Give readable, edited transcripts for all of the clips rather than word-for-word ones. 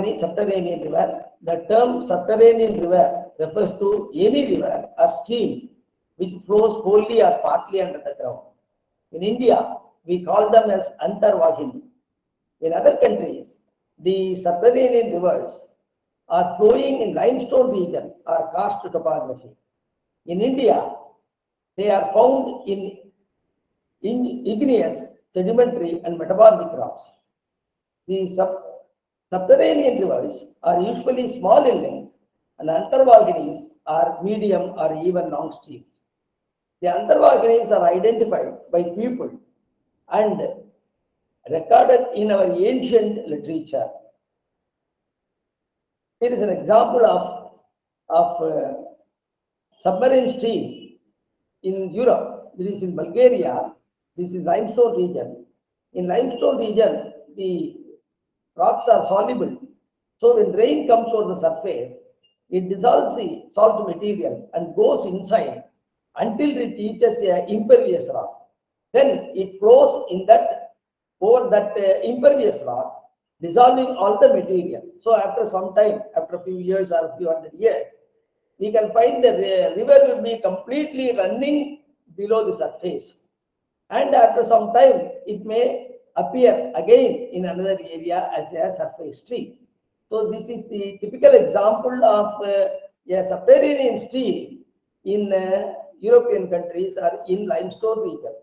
Antavahini, subterranean river. The term subterranean river refers to any river or stream which flows wholly or partly under the ground. In India, we call them as ANTARVAHINI. In other countries, the subterranean rivers are flowing in limestone region or karst topography. In India, they are found in igneous, sedimentary and metamorphic rocks. The subterranean rivers are usually small in length and Antavahini are medium or even long streams. The Antavahini are identified by people and recorded in our ancient literature. Here is an example of submarine stream in Europe. This is in Bulgaria. This is limestone region. In limestone region, the rocks are soluble. So when rain comes over the surface, it dissolves the salt material and goes inside until it reaches an impervious rock. Then it flows in that over that impervious rock, dissolving all the material. So after some time, after a few years or a few hundred years, we can find the river will be completely running below the surface. And after some time, it may appear again in another area as a surface stream. So this is the typical example of a subterranean stream in European countries or in limestone region.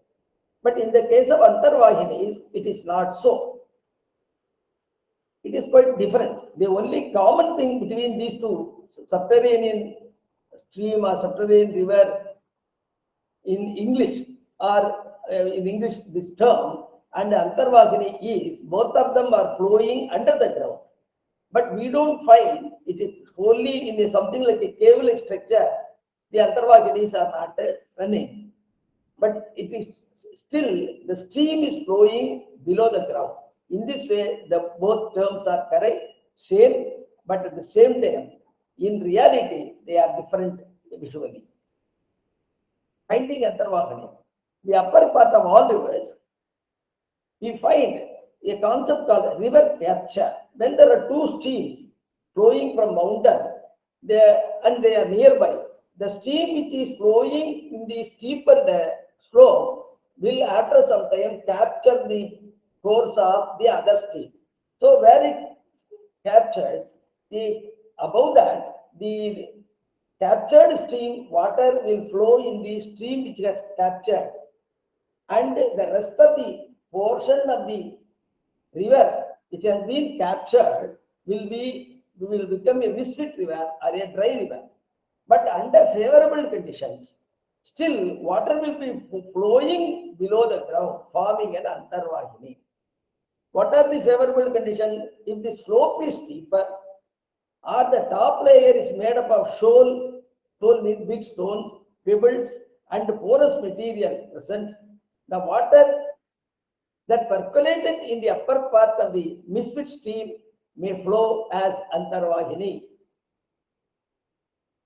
But in the case of Antavahini, it is not so. It is quite different. The only common thing between these two, subterranean stream or subterranean river in English, or in English this term, and Antavahini is, both of them are flowing under the ground. But we don't find it is wholly in something like a cave-like structure. The Antavahinis are not running. But it is still, the stream is flowing below the ground. In this way, both terms are correct, same, but at the same time, in reality, they are different visually. Finding Antavahini, the upper part of all rivers, we find a concept called river capture. When there are two streams flowing from mountain, and they are nearby, the stream which is flowing in the steeper slope will after some time capture the course of the other stream. So where it captures, above that, the captured stream water will flow in the stream which has captured, and the rest of the portion of the river which has been captured will become a misfit river or a dry river. But under favorable conditions, still water will be flowing below the ground, forming an Antavahini. What are the favorable conditions? If the slope is steeper, or the top layer is made up of shoal means big stones, pebbles, and porous material present, the water that percolated in the upper part of the misfit stream may flow as Antavahini.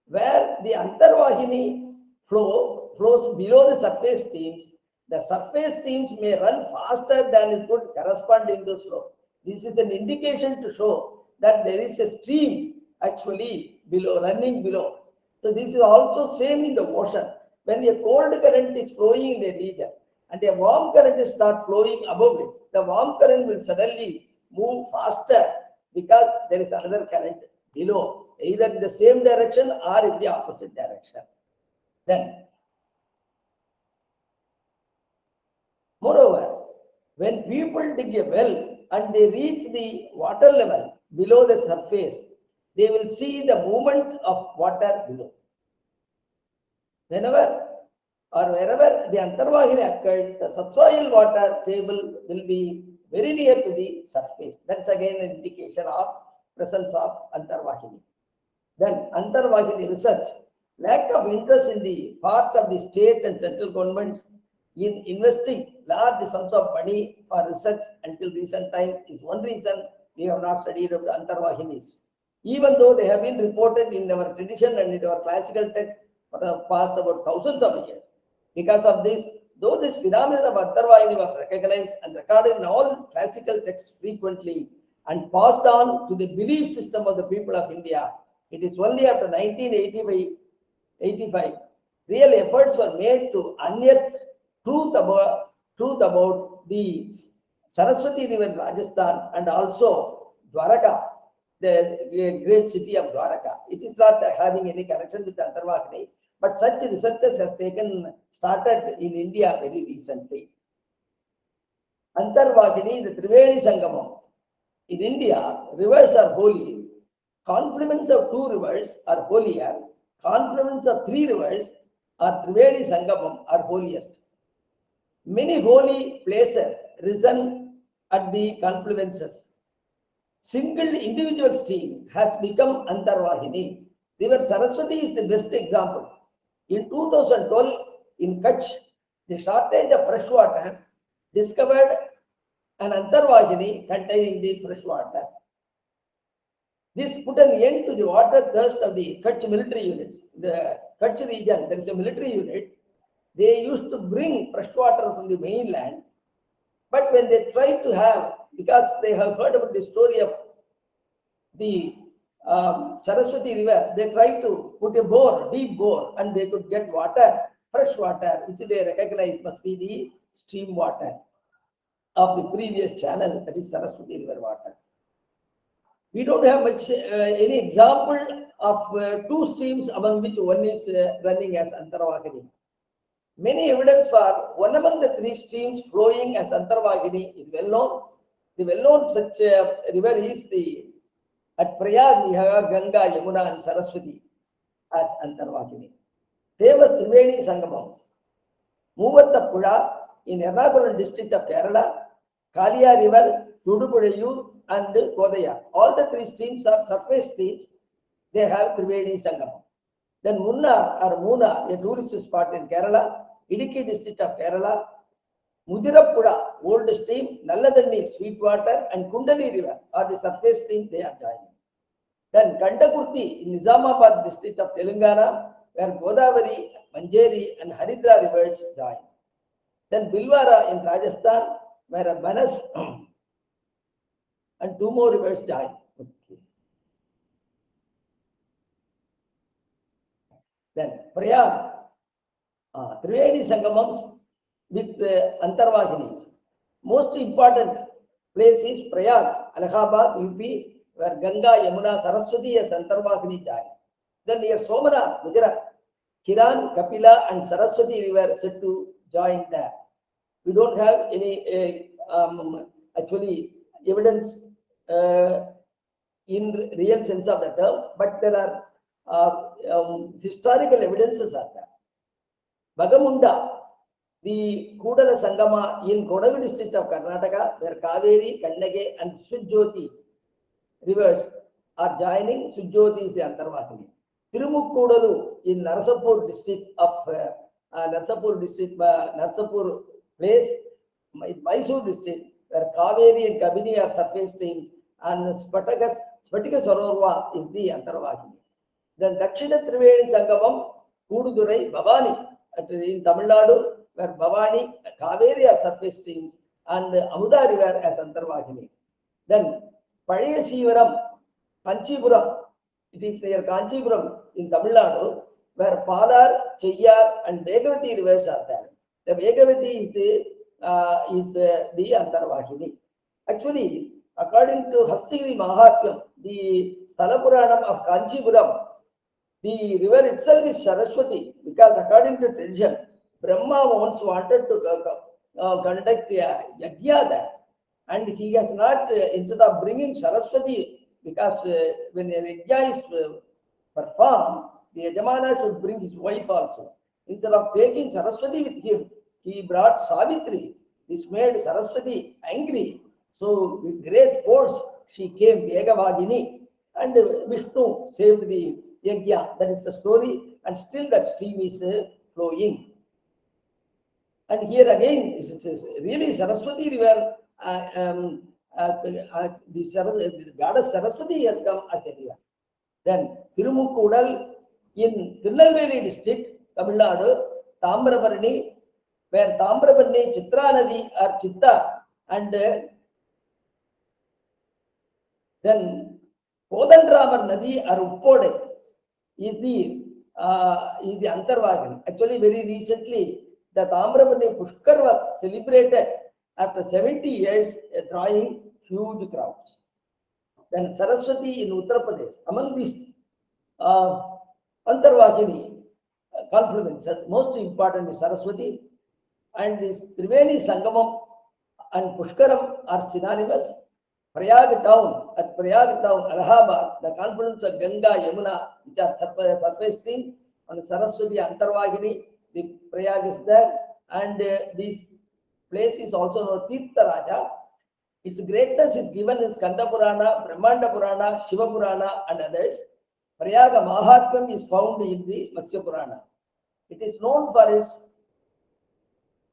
Where the Antavahini flows below the surface streams, the surface streams may run faster than it would correspond in the slope. This is an indication to show that there is a stream actually running below. So this is also same in the ocean. When a cold current is flowing in a region and a warm current starts flowing above it, the warm current will suddenly move faster because there is another current below, either in the same direction or in the opposite direction. Then, moreover, when people dig a well and they reach the water level below the surface, they will see the movement of water below. Whenever or wherever the Antavahini occurs, the subsoil water table will be very near to the surface. That's again an indication of presence of Antavahini. Then Antavahini research, lack of interest in the part of the state and central governments in investing large sums of money for research until recent times is one reason we have not studied of the Antavahinis. Even though they have been reported in our tradition and in our classical texts for the past about thousands of years. Because of this, though this phenomenon of Antavahini was recognized and recorded in all classical texts frequently, and passed on to the belief system of the people of India. It is only after 1985 real efforts were made to unearth truth about the Sarasvati River in Rajasthan and also Dwaraka, the great city of Dwaraka. It is not having any connection with Antharvahini, but such researches has started in India very recently. Antharvahini, the Triveni Sangamam. In India, rivers are holy. Confluence of two rivers are holier. Confluence of three rivers are Triveni Sangamam are holiest. Many holy places risen at the confluences. Single individual stream has become Antharvahini. River Saraswati is the best example. In 2012, in Kutch, the shortage of fresh water discovered an Antharvahini containing the fresh water. This put an end to the water thirst of the Kutch military units. The Kutch region, there is a military unit. They used to bring fresh water from the mainland, but when they tried to have, because they have heard about the story of the Sarasvati River, they tried to put a bore, deep bore, and they could get water, fresh water, which they recognize must be the stream water of the previous channel, that is Sarasvati River water. We don't have much any example of two streams among which one is running as Antharvahini. Many evidence for one among the three streams flowing as Antharvahini is well known. The well-known such river is at Prayag we have Ganga, Yamuna and Saraswati as Antharvahini. Famous Triveni Sangamam. Muvattapuzha in Ernakulam district of Kerala, Kaliya River, Tudupuzhayur and Kodaya. All the three streams are surface streams. They have Triveni Sangamam. Then Munnar or Muna, a tourist spot in Kerala, Idukki district of Kerala, Mudirappuzha, old stream, Nalladanni, sweet water, and Kundali River are the surface streams they are joining. Then Kandakurti in Nizamabad district of Telangana, where Godavari, Manjeri, and Haridra rivers join. Then Bilwara in Rajasthan, where Banas and two more rivers join. Okay. Then Prayag, Triveni Sangamams with Antharvahinis. Most important place is Prayag, Allahabad, UP, where Ganga, Yamuna, Saraswati as Antharvahini join. Then near Somanath, Gujarat, Kiran, Kapila and Saraswati River said to join there. We don't have any actually evidence in real sense of the term, but there are historical evidences are there. Bagamunda, the Kudala Sangama in Kodagu district of Karnataka, where Kaveri, Kannage and Sujjoti rivers are joining. Sujjoti is the Antharvahini. Tirumukkudalu in Narsapur district of Narsapur place, Mysore district, where Kaveri and Kabini are surface streams, and Spatika Sarorva is the Antharvahini. Then Dakshina Triveni Sangamam, Kududurai, Bhavani in Tamil Nadu, where Bhavani, Kaveri are surface streams, and Amuda River as Antharvahini. Then Pazhaya Seevaram, Kanchipuram, it is near Kanchipuram in Tamil Nadu, where Palar, Cheyyar and Begavati rivers are there. The Begavati is the Antharvahini. Actually, according to Hastigiri Mahatmyam, the Sthala of Kanchipuram, the river itself is Saraswati, because according to tradition, Brahma once wanted to conduct a yajna there, and he has not, instead of bringing Saraswati, because when a yajna is performed, the Yajamana should bring his wife also. Instead of taking Saraswati with him, he brought Savitri. This made Saraswati angry. So with great force, she came Begavagini, and Vishnu saved the yajna. That is the story, and still that stream is flowing. And here again, it is really Saraswati River, the goddess Saraswati has come as a river. Then Tirumukkudal in Tirunelveli district, Tamil Nadu, Tambrabarani, where Tambrabarani, Chitra Nadi or Chitta, and Then Kodandramar Nadi or Uppode is the Antarvahini. Actually, very recently, the Tamrabarni Pushkar was celebrated after 70 years, drawing huge crowds. Then Saraswati in Uttar Pradesh, among these Antarvahini confluences, most important is Saraswati, and this Triveni Sangamam and Pushkaram are synonymous. Prayag town, Allahabad, the confluence of Ganga, Yamuna, which are surface stream, and Saraswati, Antarvahini, the Prayag is there, and this place is also known as Tirtha Raja. Its greatness is given in Skanda Purana, Brahmanda Purana, Shiva Purana, and others. Prayaga Mahatmam is found in the Matsya Purana. It is known for its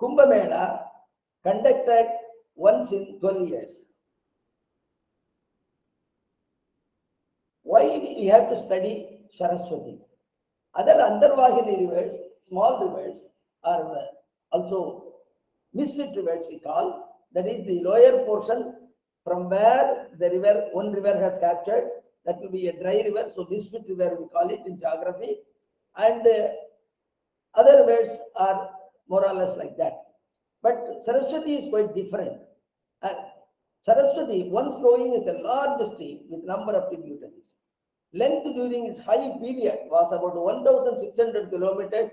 Kumbh Mela, conducted once in 12 years. Why we have to study Saraswati? Other Antarvahini rivers, small rivers, are also misfit rivers we call. That is the lower portion from where the river, one river has captured, that will be a dry river. So misfit river we call it in geography. And other rivers are more or less like that. But Saraswati is quite different. Saraswati, one flowing is a large stream with number of tributaries. Length during its high period was about 1,600 kilometers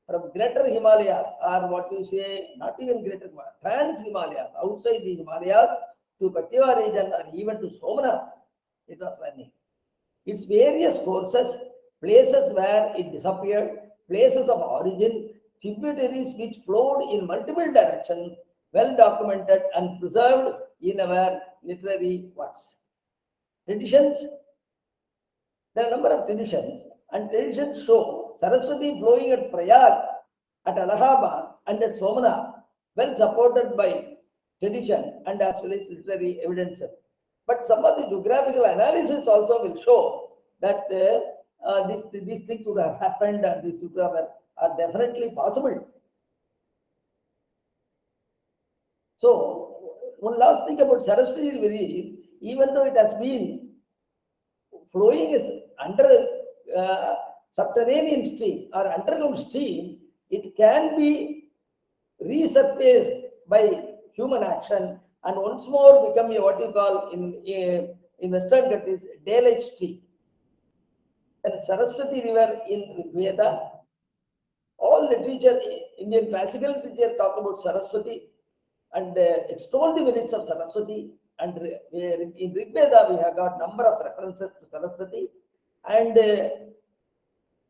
from Greater Himalayas, or what you say, not even Greater Himalayas, Trans Himalayas, outside the Himalayas to Kativa region or even to Somanath, it was running. Its various courses, places where it disappeared, places of origin, tributaries which flowed in multiple directions, well documented and preserved in our literary works. Traditions. There are a number of traditions, and traditions show Saraswati flowing at Prayag, at Allahabad, and at Somanath, well supported by tradition and as well as literary evidences. But some of the geographical analysis also will show that these things would have happened and these would have, are definitely possible. So, one last thing about Saraswati River is, even though it has been flowing is under subterranean stream or underground stream, it can be resurfaced by human action and once more become a, what you call in Western countries, daylight stream. And Saraswati River in Rig Veda, all literature, Indian classical literature talk about Saraswati and extol the merits of Saraswati. And in Rig Veda, we have got number of references to Saraswati, and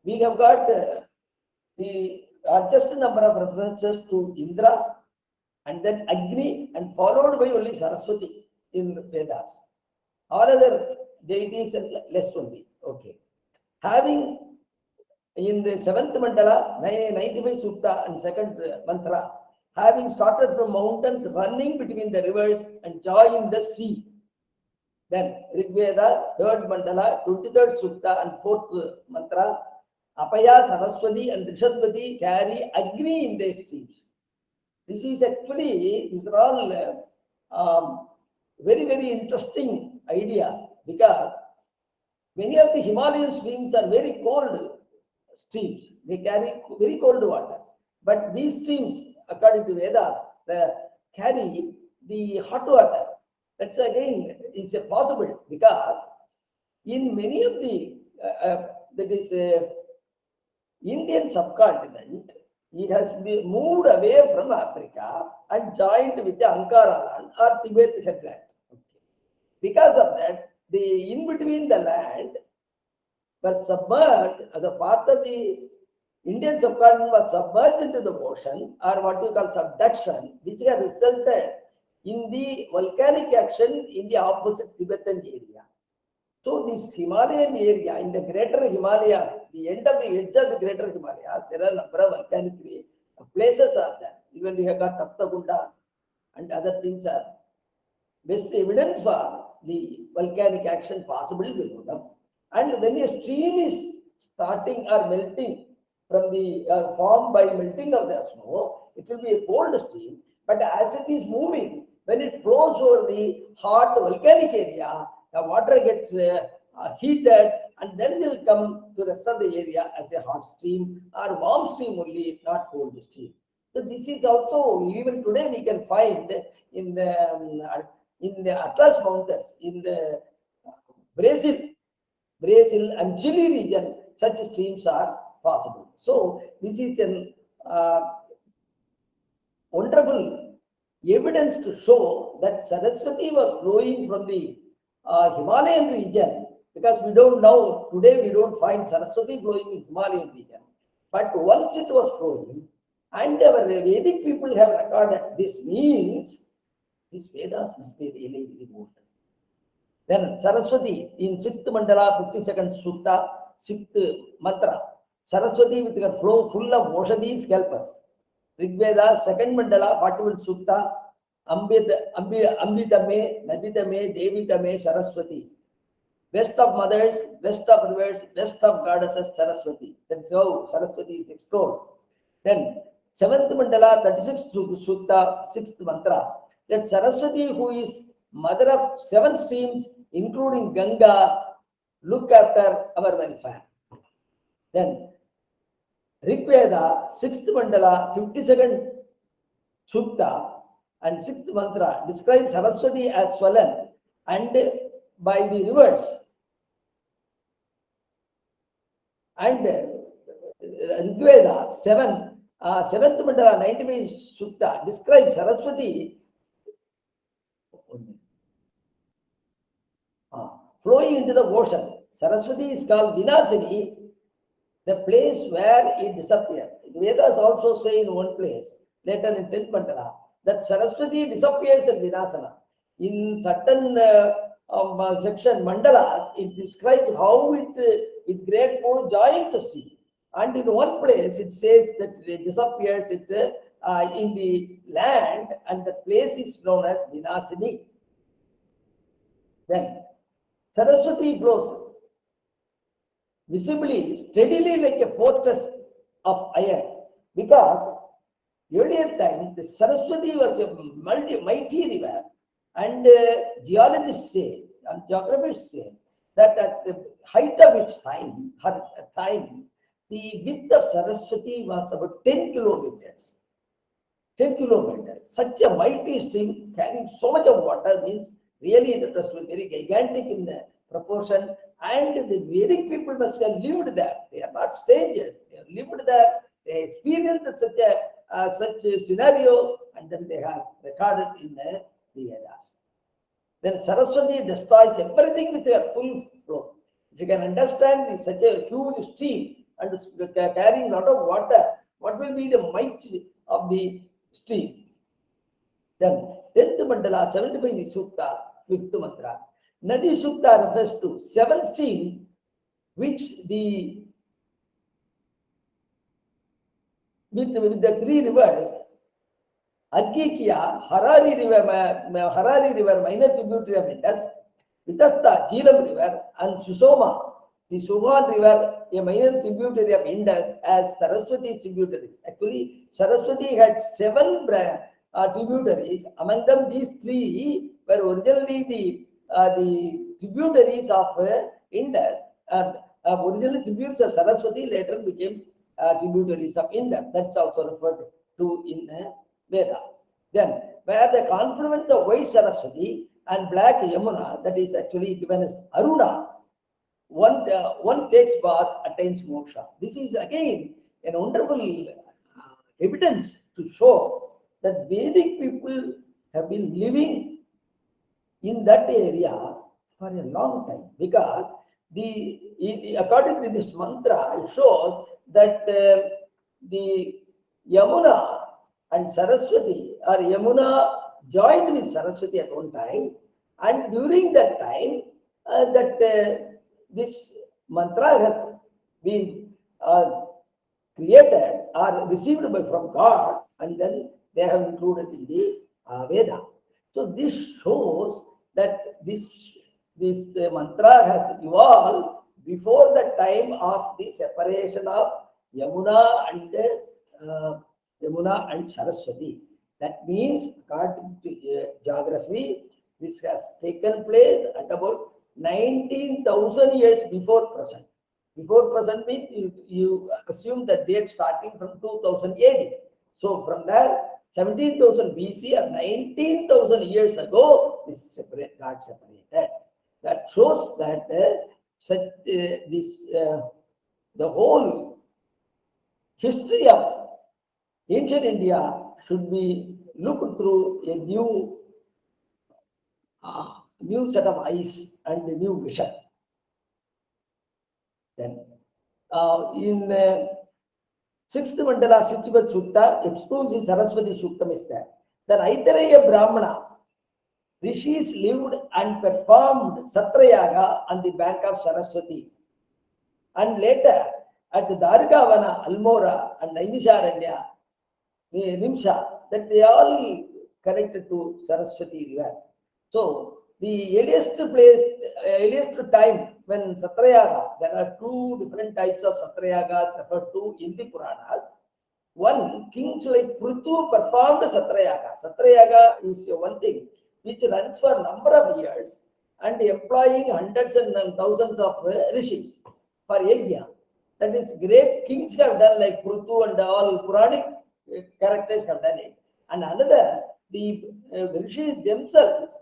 we have got the just number of references to Indra, and then Agni, and followed by only Saraswati in Vedas. All other deities are less only. Okay. Having in the 7th mandala, 95 sutta and 2nd mantra, having started from mountains running between the rivers and join the sea. Then Rig Veda, 3rd mandala, 23rd sutta and 4th mantra, Apaya, Saraswati and Rishadvati carry Agni in their streams. This is actually, these are all very, very interesting ideas, because many of the Himalayan streams are very cold streams. They carry very cold water. But these streams, according to Vedas, carry the hot water. That's again is a possible, because in many of the that is Indian subcontinent, it has been moved away from Africa and joined with the Ankara land or Tibet headland. Okay. Because of that, the in between the land were submerged as a part of the Indian subcontinent was submerged into the ocean, or what you call subduction, which has resulted in the volcanic action in the opposite Tibetan area. So this Himalayan area, in the greater Himalayas, the end of the edge of the greater Himalayas, there are a number of volcanic places are there. Even we have got Taptakunda and other things are best evidence for the volcanic action possible below them. And when a stream is starting or melting from the formed by melting of the snow, it will be a cold stream. But as it is moving, when it flows over the hot volcanic area, the water gets heated, and then will come to rest of the area as a hot stream or warm stream only, not cold stream. So this is also, even today we can find in the Atlas Mountains, in the Brazil and Chile region, such streams are possible. So this is an wonderful evidence to show that Saraswati was flowing from the Himalayan region, because we don't know, today we don't find Saraswati flowing in Himalayan region. But once it was flowing, and our Vedic people have recorded, this means these Vedas must be really very old. Then Saraswati in 6th Mandala, 52nd Sutta, 6th mantra. Saraswati with her flow full of Oshadis help us. Rig Veda, 2nd Mandala, 41st Sutta, Ambitame, Naditame, Devitame, Saraswati. Best of mothers, best of rivers, best of goddesses, Saraswati. That's how Saraswati is extolled. Then 7th Mandala, 36th Sutta, 6th mantra. That Saraswati, who is mother of 7 streams, including Ganga, look after our welfare. Then Rig Veda, 6th Mandala, 52nd Sutta and 6th mantra describes Saraswati as swollen and by the rivers. And Rig Veda, 7th Mandala, 95th Sutta describes Saraswati flowing into the ocean. Saraswati is called Vinasini, the place where it disappeared. The Vedas also say in one place, later in 10th Mandala, that Saraswati disappears at Vinasana. In certain section Mandalas, it describes how it with great force joins the sea. And in one place, it says that it disappears in the land, and the place is known as Vinasini. Then Saraswati flows visibly, steadily like a fortress of iron, because earlier times the Saraswati was a mighty river, and geologists say and geographers say that at the height of its time, the width of Saraswati was about 10 kilometers. 10 kilometers. Such a mighty stream carrying so much of water means really that was very gigantic in the proportion, and the Vedic people must have lived there. They are not strangers. They have lived there. They experienced such a scenario, and then they have recorded in the Vedas. Then Saraswati destroys everything with her full flow. If you can understand such a huge stream and carrying a lot of water, what will be the might of the stream? Then 10th Mandala, 75th Sutta, 5th mantra. Nadi Sutta refers to 7 streams which with the 3 rivers, Arkikia, Harari River, minor tributary of Indus, Vitasta, Jhelum River, and Susoma, the Suman River, a minor tributary of Indus, as Saraswati tributaries. Actually, Saraswati had 7 tributaries. Among them, these 3 were originally the tributaries of Indus. Originally tributes of Saraswati later became tributaries of Indus. That's also referred to in Veda. Then, where the confluence of white Saraswati and black Yamuna, that is actually given as Aruna, one takes bath, attains moksha. This is again a wonderful evidence to show that Vedic people have been living in that area for a long time, because according to this mantra, it shows that the Yamuna and Saraswati, or Yamuna joined with Saraswati at one time, and during that time this mantra has been created or received from God, and then they have included in the Veda. So this shows that this mantra has evolved before the time of the separation of Yamuna and Saraswati. That means, according to geography, this has taken place at about 19,000 years before present. Before present means you assume the date starting from 2000 AD. So from there, 17,000 BC or 19,000 years ago, this got separated. That shows that the whole history of ancient India should be looked through a new set of eyes and a new vision. Then, in sixth mandala, Shichivat Sutta, exclusive Saraswati Suktam is there. Then Aitareya Brahmana, rishis lived and performed Satrayaga on the bank of Saraswati. And later, at the Dargavana, Almora, and Naimisharanya, Nimsha, that they all connected to Saraswati River. So, the earliest time when Satrayaga, there are two different types of Satrayagas referred to in the Puranas. One, kings like Prithu performed Satrayaga. Satrayaga is one thing which runs for a number of years and employing hundreds and thousands of rishis for yajna. That is, great kings have done, like Prithu and all Puranic characters have done it. And another, the rishis themselves,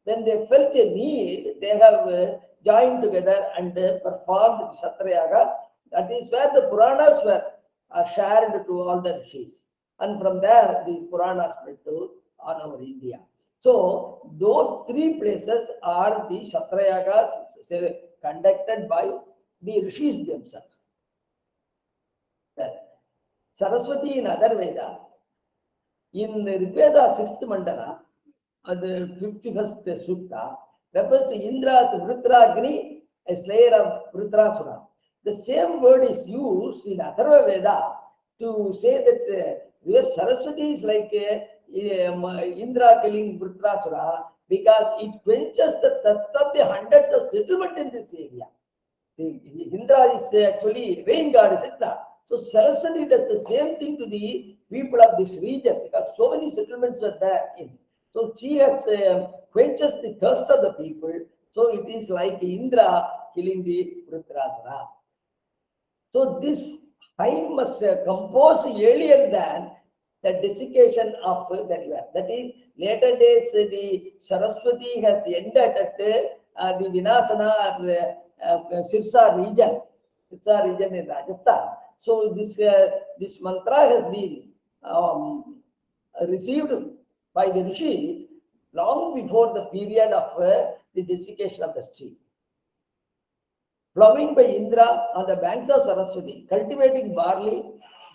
when they felt a need, they have joined together and performed Satrayaga. That is where the Puranas were shared to all the rishis. And from there, the Puranas spread to all over India. So, those three places are the Satrayagas conducted by the rishis themselves. Saraswati in other Vedas, in Rig Veda 6th mandala, the 51st Sutta, refers to Indra to Vritragni, a slayer of Vritrasura. The same word is used in Atharva Veda to say that where Saraswati is like Indra killing Vritrasura, because it quenches the thirst of the hundreds of settlement in this area. Indra is actually rain god, is it not? So Saraswati does the same thing to the people of this region, because so many settlements were there in. So she has quenches the thirst of the people. So it is like Indra killing the Vritrasura. So this hymn was composed earlier than the desiccation of the river. That is, later days the Saraswati has ended at the Vinasana or Sirsa region in Rajasthan. So this mantra has been received by the rishis long before the period of the desiccation of the stream. Plowing by Indra on the banks of Saraswati, cultivating barley,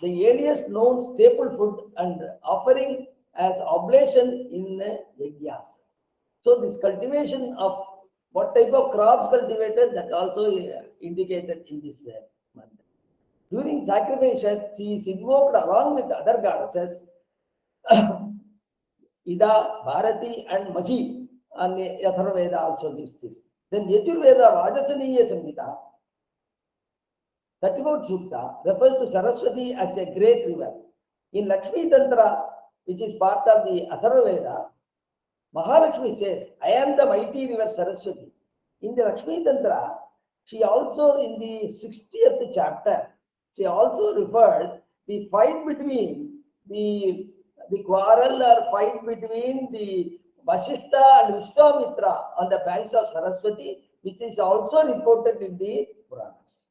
the earliest known staple food, and offering as oblation in yajnas. So this cultivation of what type of crops cultivated, that also indicated in this month. During sacrifices, she is invoked along with other goddesses, Ida, Bharati, and Mahi, and Atharva Veda also gives this. Then Yajurveda Vajasaniya Samhita, 34th Sukta, refers to Saraswati as a great river. In Lakshmi Tantra, which is part of the Atharva Veda, Mahalakshmi says, I am the mighty river Saraswati. In the Lakshmi Tantra, she also, in the 60th chapter, she also refers the fight between the quarrel or fight between the Vasishta and Vishwamitra on the banks of Saraswati, which is also reported in the Puranas.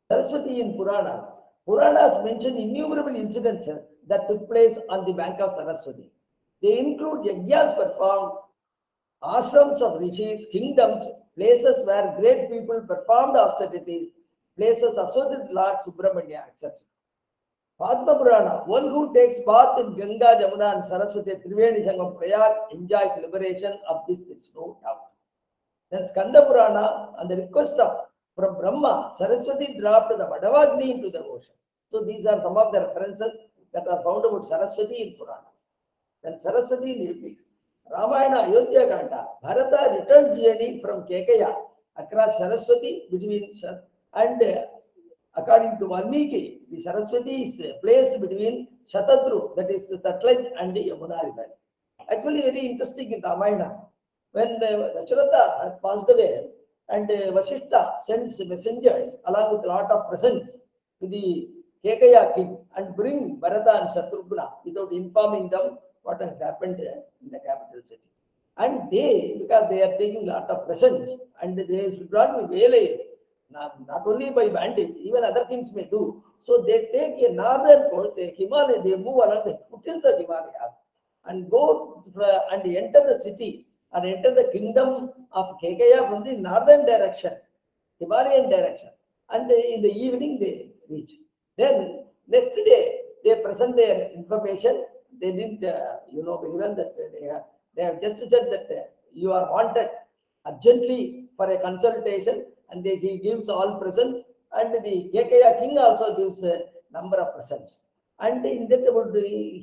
Saraswati in Puranas mention innumerable incidents that took place on the bank of Saraswati. They include yajnas performed, ashrams of rishis, kingdoms, places where great people performed austerities, places associated with Lord Subramanya, etc. Padma Purana, one who takes bath in Ganga, Jamuna, and Saraswati Triveni Sangam Prayag enjoys liberation of this, there is no doubt. Then Skanda Purana, on the request of from Brahma, Saraswati dropped the Vadavagni into the ocean. So these are some of the references that are found about Saraswati in Purana. Then Saraswati in Epic, Ramayana, Ayodhya Kanda, Bharata returns journey from Kekaya across Saraswati between and according to Valmiki, the Saraswati is placed between Shatadru, that is Satlaj, and Yamuna river. Actually, very interesting in Ramayana. When Dasharatha has passed away, and Vasishta sends messengers along with a lot of presents to the Kekaya king and bring Bharata and Shatrughna without informing them what has happened in the capital city. And they, because they are taking a lot of presents and they should not be waylaid, not only by bandits, even other things may do. So they take a northern course, a Himalaya, they move along the foothills of Himalayas and go and enter the city and enter the kingdom of Kekaya from the northern direction, Himalayan direction. And in the evening they reach. Then next day they present their information. They didn't, very well that they have just said that you are wanted urgently for a consultation, and he gives all presents, and the Kekaya king also gives a number of presents. And in that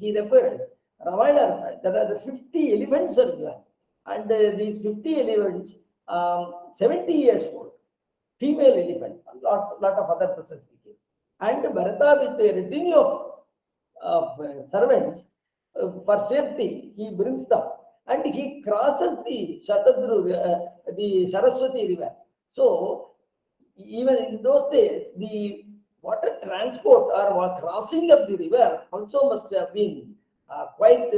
he refers, Ramayana, there are 50 elephants are given, and these 50 elephants, 70 years old, female elephant, a lot of other presents he gives. And Bharata with a retinue of servants, for safety, he brings them, and he crosses the the Sarasvati River. So, even in those days, the water transport or crossing of the river also must have been quite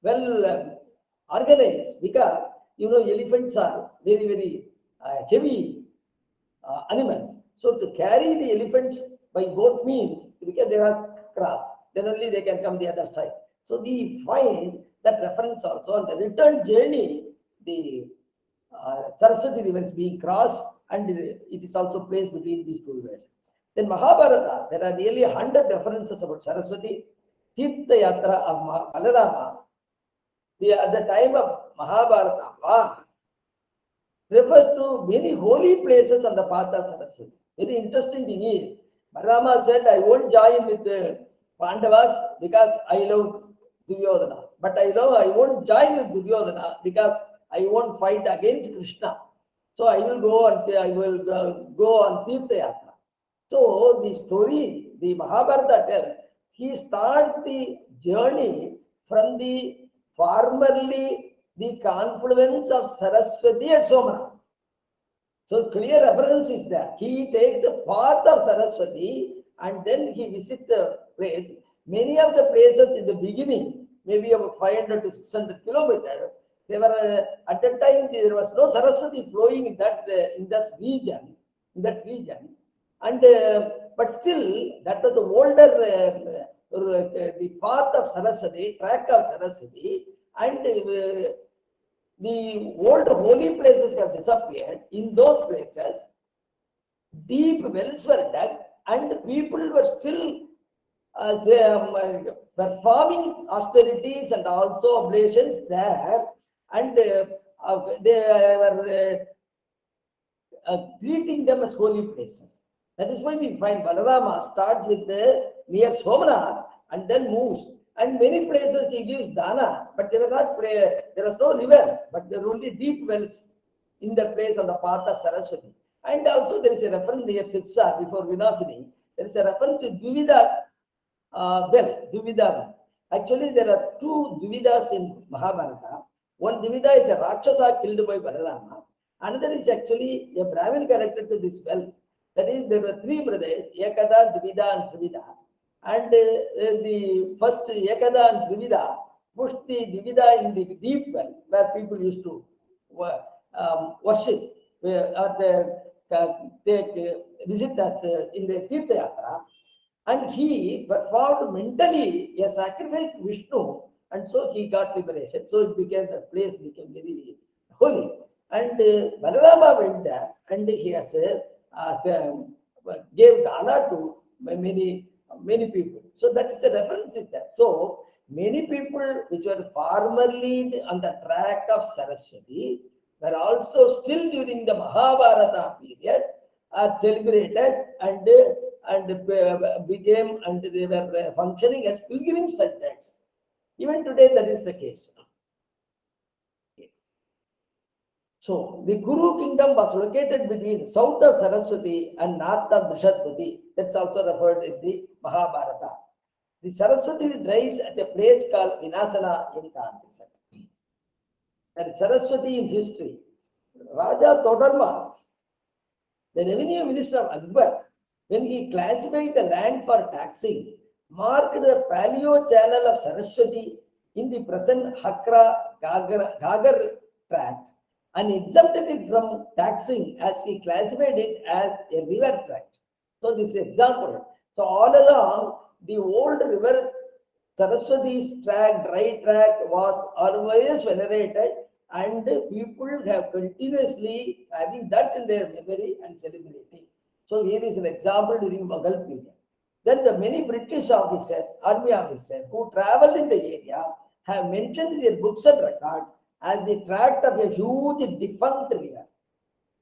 well organized, because elephants are very heavy animals. So to carry the elephants by both means, because they are crossed, then only they can come the other side. So we find that reference also on the return journey, the Saraswati River is being crossed, and it is also placed between these two rivers. Then Mahabharata, there are nearly 100 references about Saraswati. Tirtha Yatra of Balarama, at the time of Mahabharata, refers to many holy places on the path of Saraswati. Very interesting thing is, Balarama said, I won't join with the Pandavas because I love Duryodhana. But I won't join with Duryodhana because I won't fight against Krishna. So I will go on Tirtha Yatra. So the story, the Mahabharata tells, he starts the journey from the formerly the confluence of Saraswati at Somanath. So clear reference is there. He takes the path of Saraswati and then he visits the place. Many of the places in the beginning, maybe about 500 to 600 kilometers, they were at that time there was no Saraswati flowing in that region, and but still that was the older the path of Saraswati, track of Saraswati, and the old holy places have disappeared. In those places, deep wells were dug, and people were still performing austerities and also oblations there, and they were treating them as holy places. That is why we find Balarama starts with near Somanath and then moves. And many places he gives dana, but there was no river, but there were only deep wells in the place on the path of Saraswati. And also there is a reference near Sitsa before Vinasini. There is a reference to Dvivida Dvivida well. Actually, there are two Dvividas in Mahabharata. One Dvivida is a Rakshasa killed by Balarama. Another is actually a Brahmin connected to this well. That is, there were three brothers, Ekada, Dvivida, and Trivida. And the first Ekada and Trivida pushed the Dvivida in the deep well where people used to worship or visit us in the Tirtha Yatra. And he performed mentally a sacrifice to Vishnu, and so he got liberation. So it became, the place became very holy. And Balarama went there, and he has gave dana to many people. So that is the reference is there. So many people which were formerly on the track of Saraswati were also still during the Mahabharata period are celebrated and became, and they were functioning as pilgrim centers. Even today that is the case. So the Kuru kingdom was located between south of Saraswati and north of Brishatvati. That's also referred in the Mahabharata. The Saraswati dries at a place called Vinasana in Karnataka. And Saraswati in history, Raja Todarma, the revenue minister of Akbar, when he classified the land for taxing, marked the paleo channel of Saraswati in the present Hakra Gagar tract and exempted it from taxing as he classified it as a river tract. So this is example. So all along, the old river Saraswati's tract, dry tract was always venerated, and people have continuously having that in their memory and celebrating. So here is an example during Mughal period. Then the many British officers, army officers who traveled in the area have mentioned in their books and records as the tract of a huge defunct river.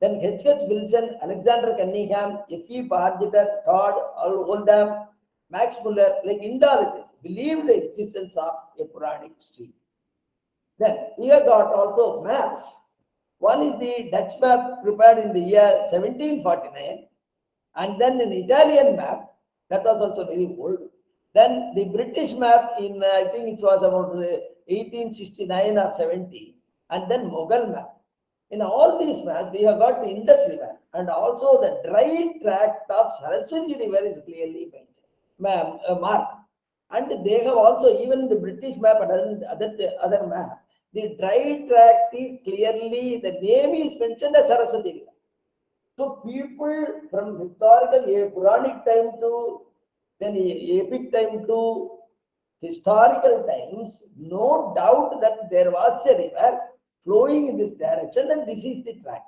Then H.H. Wilson, Alexander Cunningham, F.E. Pargeter, Todd, Oldham, Max Muller, like Indologists, believed the existence of a Puranic stream. Then we have got also maps. One is the Dutch map prepared in the year 1749, and then an Italian map that was also very old. Then the British map in I think it was about 1869 or 70, and then Mughal map. In all these maps, we have got the Indus River, and also the dry tract of Sarasvati River is clearly marked. And they have also, even the British map and other map, the dry tract is clearly, the name is mentioned as Sarasvati River. So people from historical, Puranic time to then epic time to historical times, no doubt that there was a river flowing in this direction, and this is the tract.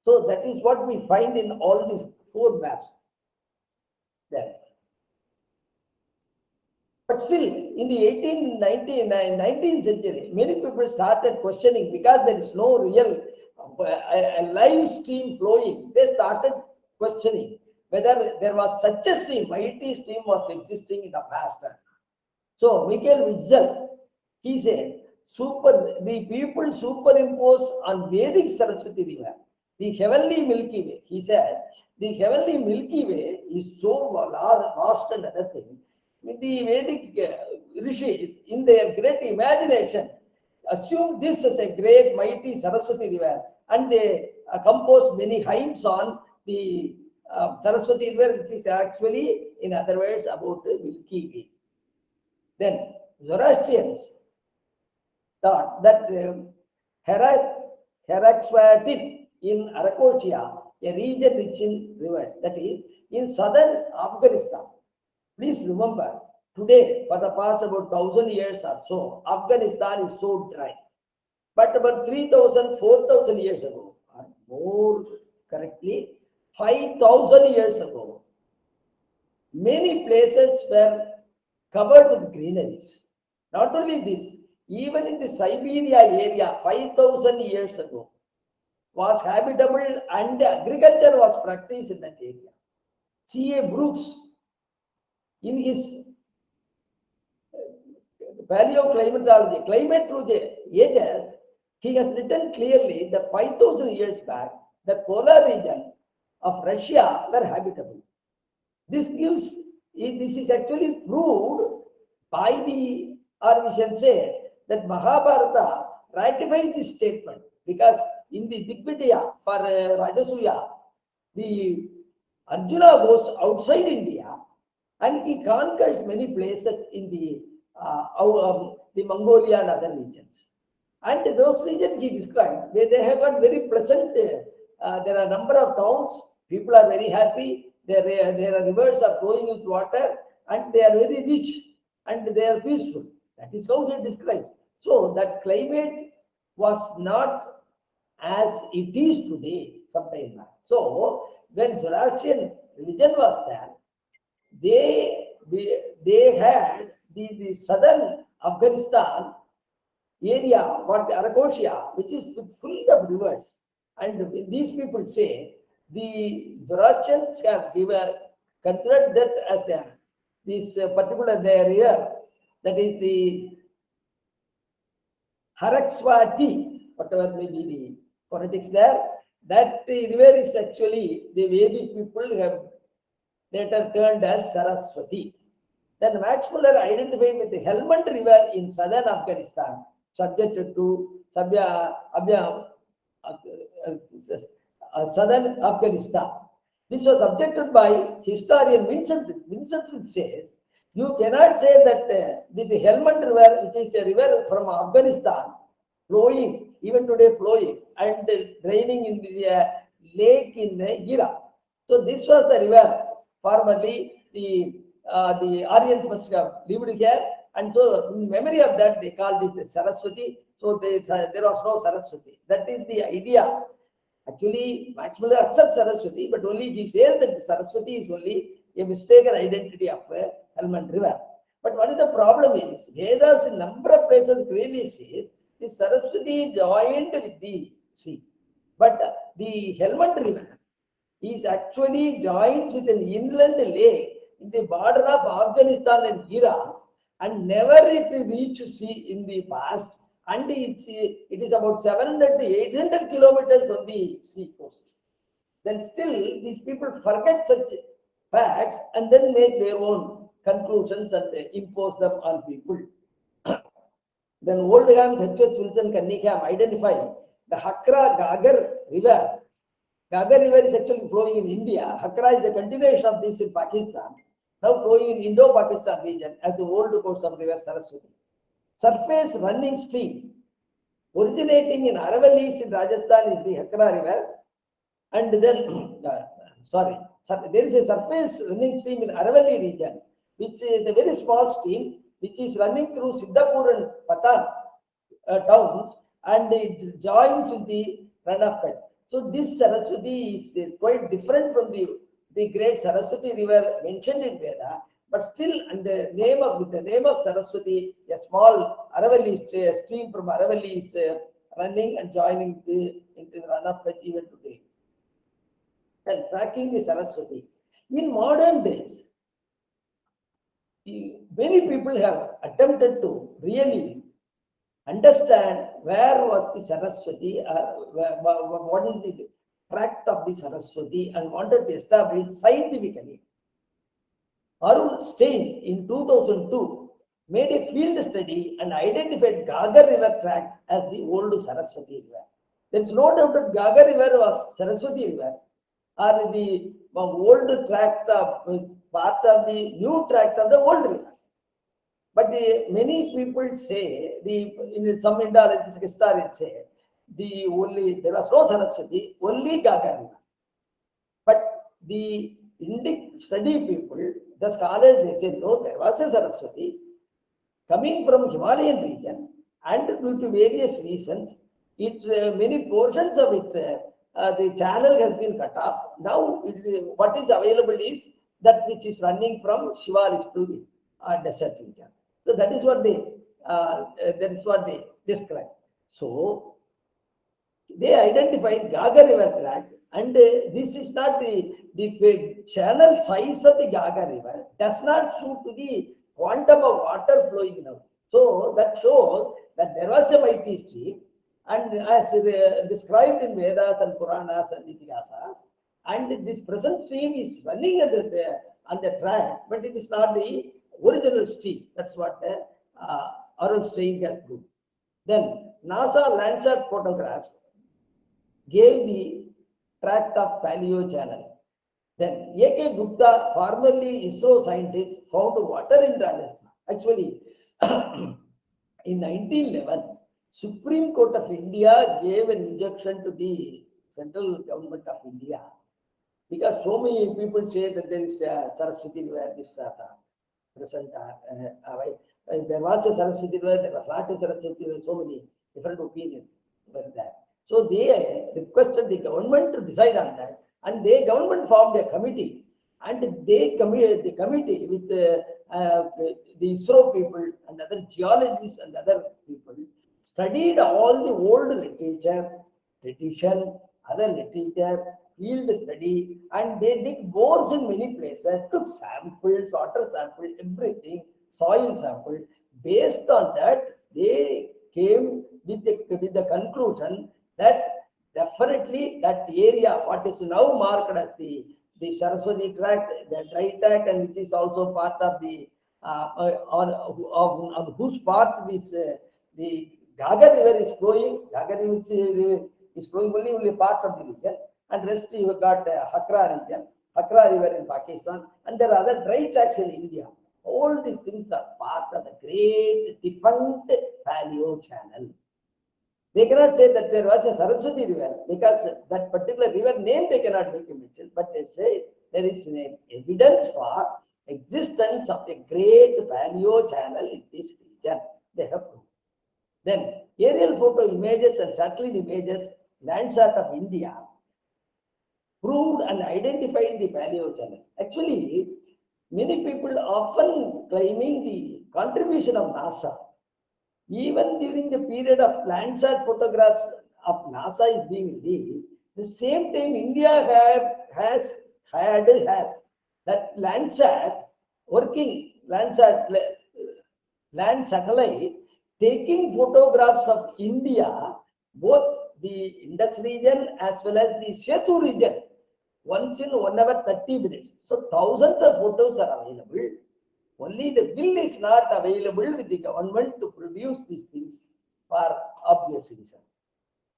So that is what we find in all these four maps. Then. But still, in the 19th century, many people started questioning because there is no real a live stream flowing. They started questioning whether there was such a stream, mighty stream was existing in the past. So Michael Witzel, he said, the people superimpose on Vedic Saraswati River the heavenly Milky Way. He said, the heavenly Milky Way is so vast and other thing. The Vedic rishis, in their great imagination, assumed this as a great mighty Saraswati River, and they composed many hymns on the Saraswati River, which is actually, in other words, about the Milky Way. Then Zoroastrians thought that Heraxwatin in Arakosia, a region rich in rivers, that is in southern Afghanistan. Please remember, today, for the past about 1,000 years or so, Afghanistan is so dry. But about 3,000, 4,000 years ago, or more correctly, 5,000 years ago, many places were covered with greeneries. Not only this, even in the Siberia area, 5,000 years ago, was habitable and agriculture was practiced in that area. C.A. Brooks, in his paleoclimatology, climate through the ages, he has written clearly that 5,000 years back, the polar region of Russia were habitable. This is actually proved by or we shall say that Mahabharata ratified this statement, because in the Digvijaya for Rajasuya, the Arjuna goes outside India and he conquers many places in the Mongolia and other regions. And those regions he described, they have got very pleasant, there are a number of towns, people are very happy, their rivers are flowing with water, and they are very rich and they are peaceful. That is how they describe. So that climate was not as it is today, sometime back. So when Zoroastrian religion was there, they had the southern Afghanistan area, what Arakosia, which is full of rivers. And these people say the Zoroastrians have considered that as this particular river, that is the Haraxwati, whatever may be the phonetics there, that river is actually the Vedic people have later turned as Saraswati. Then Max Muller identified with the Helmand River in southern Afghanistan, subjected to southern Afghanistan. This was objected by historian Vincent. Vincent says, you cannot say that the Helmand River, which is a river from Afghanistan, flowing, even today flowing, and draining in the lake in Iraq. So this was the river. Formerly, the Aryans must have lived here, and so in memory of that, they called it Saraswati. So there was no Saraswati. That is the idea. Actually, Max Muller accepts Saraswati, but only he says that Saraswati is only a mistaken identity of Helmand River. But what is the problem is, Vedas in number of places clearly says the Saraswati joined with the sea. But the Helmand River is actually joined with an inland lake in the border of Afghanistan and Iran, and never it reached sea in the past. And it is about 700 to 800 kilometers from the sea coast. Then still these people forget such facts and then make their own conclusions and impose them on people. Then Oldham, H.H. Wilson, Cunningham identified the Hakra Gagar River. Gagar River is actually flowing in India. Hakra is the continuation of this in Pakistan, now flowing in Indo-Pakistan region as the old course of river Saraswati. Surface running stream originating in Aravallis in Rajasthan is the Hakra River, and then there is a surface running stream in Aravalli region, which is a very small stream which is running through Siddhapur and Patan towns, and it joins with the run of Kutch. So this Saraswati is quite different from the great Saraswati River mentioned in Veda, but still under with the name of Saraswati, a small Aravalli stream from Aravalli is running and joining into the run of Kutch even today. And tracking the Saraswati. In modern days, many people have attempted to really understand where was the Saraswati, what is the tract of the Saraswati, and wanted to establish scientifically. Arun Stein in 2002 made a field study and identified Gagar River tract as the old Saraswati River. There is no doubt that Gagar River was Saraswati River, or the old tract of part of the new tract of the old river. But many people say, in some Indologists, historians say, there was no Saraswati, only Gagar River. But the Indic study people, the scholars, they say, no, there was a Saraswati coming from Himalayan region, and due to various reasons, many portions of it, the channel has been cut off. Now, what is available is that which is running from Shivalis to the desert region. So that is what they describe. So they identify Gagar River tract, and this is not the channel size of the Gagar River does not suit to the quantum of water flowing now. So that shows that there was a mighty stream, and as described in Vedas and Puranas and Itihasas, and this present stream is running on the track, but it is not the original stream. That's what Arun Stein has proved. Then NASA Landsat photographs gave the tract of Paleo channel. Then A.K. Gupta, formerly ISRO scientist, found water in Rajasthan. Actually, in 1911, Supreme Court of India gave an injunction to the central government of India, because so many people say that there is a Saraswati River, this present. There was a Saraswati River, there was not a Saraswati River, so many different opinions were there. So they requested the government to decide on that, and the government formed a committee, and the committee with the ISRO people and other geologists and other people studied all the old literature, tradition, other literature, field study, and they did bores in many places, took samples, water samples, everything, soil samples. Based on that, they came with the conclusion that definitely that area, what is now marked as the Saraswati tract, the dry tract, and which is also part of the on whose part this the Gaga River is flowing. Gaga River is flowing only part of the region, and rest you have got Hakra region, Hakra River in Pakistan, and there are other dry tracts in India. All these things are part of the great defunct paleo channel. They cannot say that there was a Saraswati River because that particular river name they cannot make a mention, but they say there is evidence for existence of a great paleo channel in this region. They have proved. Then aerial photo images and satellite images, Landsat of India, proved and identified the paleo channel. Actually, many people often claiming the contribution of NASA. Even during the period of Landsat photographs of NASA is being released, the same time India has that Landsat working, Landsat land satellite taking photographs of India, both the Indus region as well as the Setu region, once in 1 hour 30 minutes. So thousands of photos are available. Only the bill is not available with the government to produce these things for obvious reason.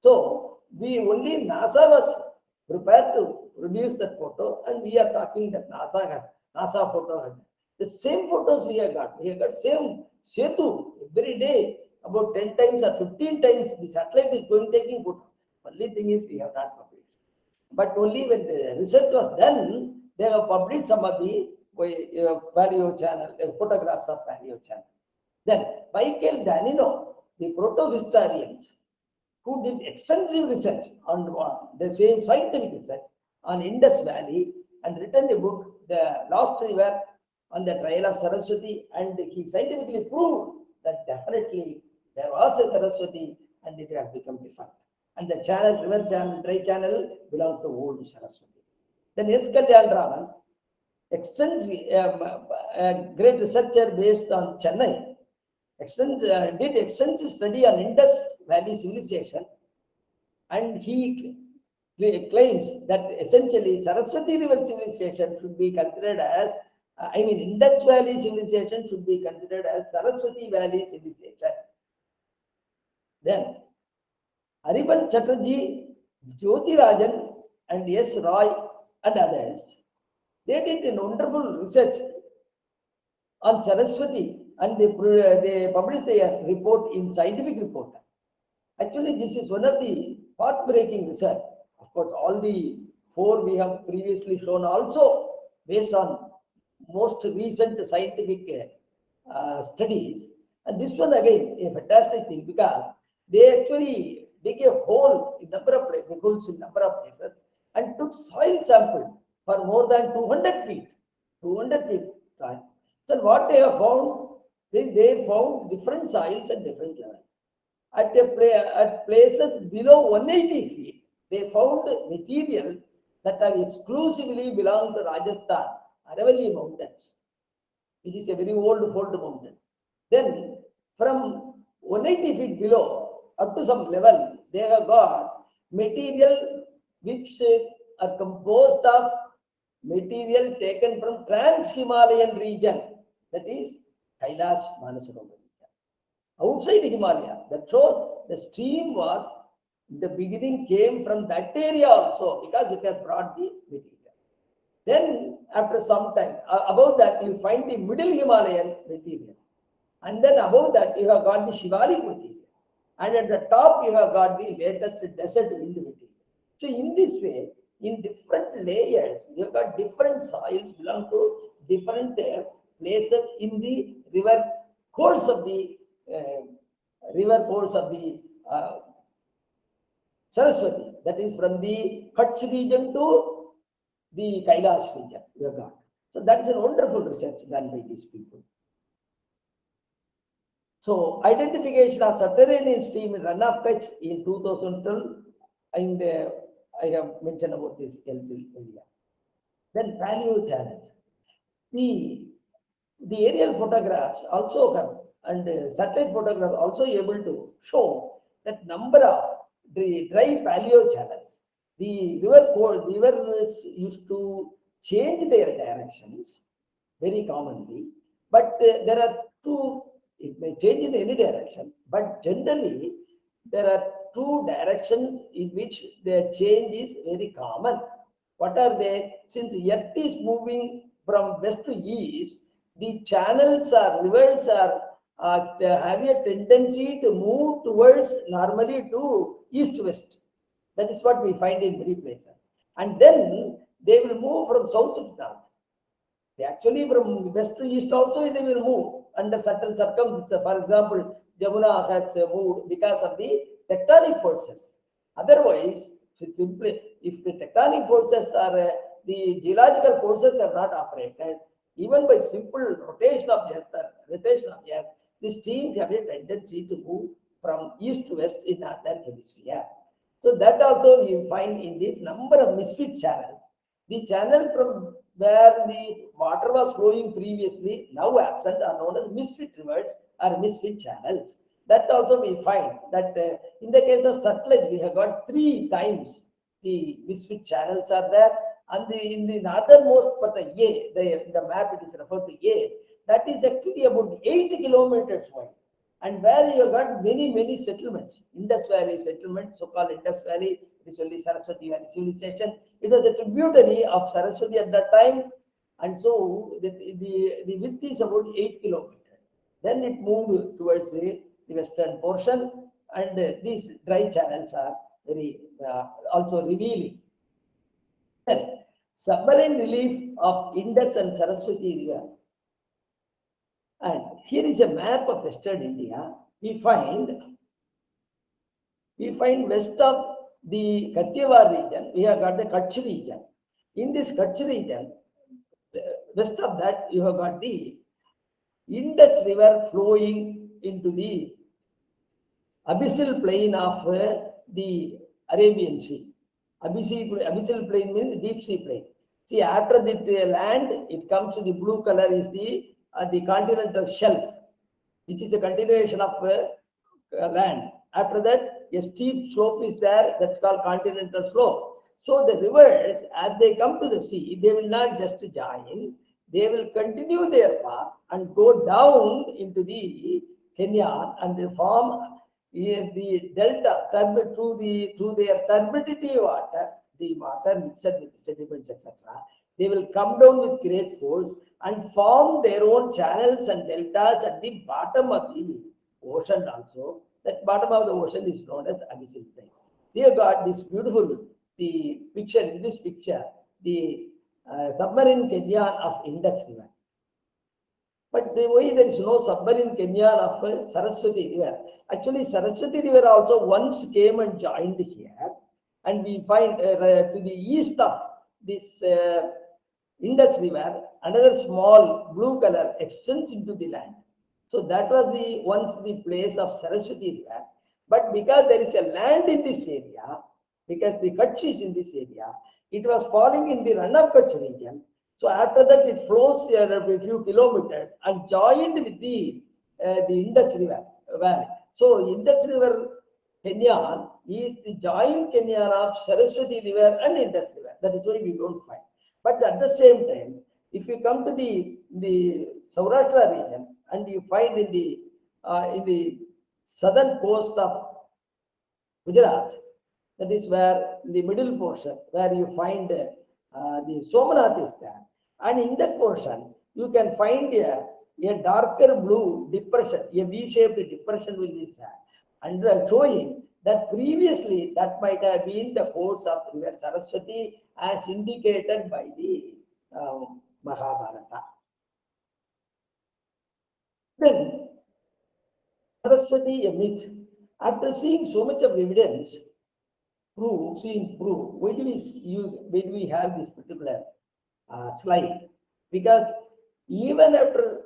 So we only NASA was prepared to produce that photo, and we are talking that NASA photo. The same photos we have got. We have got same Setu every day, about 10 times or 15 times the satellite is going taking photo. Only thing is we have not published. But only when the research was done, they have published some of the paleo channel, photographs of paleo channel. Then Michael Danino, the proto-historians, who did extensive research on the same scientific research on Indus Valley and written a book, The Lost River, on the trial of Saraswati, and he scientifically proved that definitely there was a Saraswati and it has become defunct. And the channel, river channel, dry channel belongs to old Saraswati. Then S. Kalyan Raman, great researcher based on Chennai, did extensive study on Indus Valley civilization, and he claims that essentially Saraswati River civilization should be considered as, Indus Valley civilization should be considered as Saraswati Valley civilization. Then Ariban Chatterjee, Jyoti Rajan, and S. Roy and others, they did a wonderful research on Saraswati, and they published their report in scientific report. Actually, this is one of the path-breaking research. Of course, all the 4 we have previously shown also based on most recent scientific studies. And this one again a fantastic thing because they actually dig a hole in number of places and took soil sample for more than 200 feet. 200 feet. Right? So what they have found, they found different soils at different levels. At places below 180 feet, they found material that are exclusively belong to Rajasthan, Aravalli Mountains. It is a very old fold mountain. Then from 180 feet below up to some level, they have got material which are composed of material taken from trans-Himalayan region, that is Kailash Manasarovar. Outside Himalaya, that shows the stream was, in the beginning came from that area also because it has brought the material. Then after some time, above that you find the middle Himalayan material. And then above that you have got the Shivalik material. And at the top you have got the latest desert wind material. So in this way, in different layers, you have got different soils belong to different places in the river course of the Saraswati. That is from the Kutch region to the Kailash region. You have got. So that's a wonderful research done by these people. So identification of subterranean stream in run of Kutch in 2012, and I have mentioned about this area. Then paleo channel. The aerial photographs also come, and satellite photographs also able to show that number of the dry paleo channels. The rivers used to change their directions very commonly, But there are two, it may change in any direction, but generally there are two directions in which the change is very common. What are they? Since Earth is moving from west to east, the channels or rivers are have a tendency to move towards normally to east-west. That is what we find in many places. And then they will move from south to north. They actually from west to east also they will move under certain circumstances. For example, Jamuna has moved because of the tectonic forces. Otherwise, simply if the tectonic forces are the geological forces are not operated, even by simple rotation of Earth, the streams have a tendency to move from east to west in northern hemisphere. So that also you find in this number of misfit channels. The channel from where the water was flowing previously, now absent, are known as misfit rivers or misfit channels. That also we find that in the case of Sutlej, we have got 3 times the misfit channels are there. And in the northernmost part, the map it is referred to A, that is actually about 8 kilometers wide. And where you have got many settlements, Indus Valley settlements, so-called Indus Valley, it is only Saraswati Valley civilization. It was a tributary of Saraswati at that time, and so the width is about 8 kilometers. Then it moved towards the western portion, and these dry channels are very also revealing. Then, submarine relief of Indus and Saraswati River. And here is a map of Western India. We find west of the Kathiawar region, we have got the Kutch region. In this Kutch region, west of that, you have got the Indus River flowing into the abyssal plain of the Arabian Sea. Abyssal plain means deep sea plain. See, after the land, it comes to the blue color is the continental shelf, which is a continuation of land. After that, a steep slope is there, that's called continental slope. So the rivers, as they come to the sea, they will not just join, they will continue their path and go down into the Kenya and they form the delta through their turbidity water, the water mixed with sediments, etc. They will come down with great force and form their own channels and deltas at the bottom of the ocean also. That bottom of the ocean is known as abyssal plain. We have got this beautiful picture, in this picture, the submarine canyon of Indus River. But the way there is no submarine canyon of Saraswati River. Actually, Saraswati River also once came and joined here. And we find to the east of this Indus River, another small blue color extends into the land. So that was once the place of Saraswati River. But because there is a land in this area, because the Kutch is in this area, it was falling in the run of Kutch region. So after that, it flows a few kilometers and joined with the Indus River valley. So Indus River canyon is the joint canyon of Saraswati River and Indus River. That is why we don't find. But at the same time, if you come to the Saurashtra region and you find in the southern coast of Gujarat, that is where the middle portion, where you find the Somanath is there. And in that portion, you can find a darker blue depression, a V-shaped depression will be there. And showing that previously that might have been the course of river Saraswati as indicated by the Mahabharata. Then, Saraswati, a myth. After seeing so much of evidence, prove, why do we have this particular slide? Because even after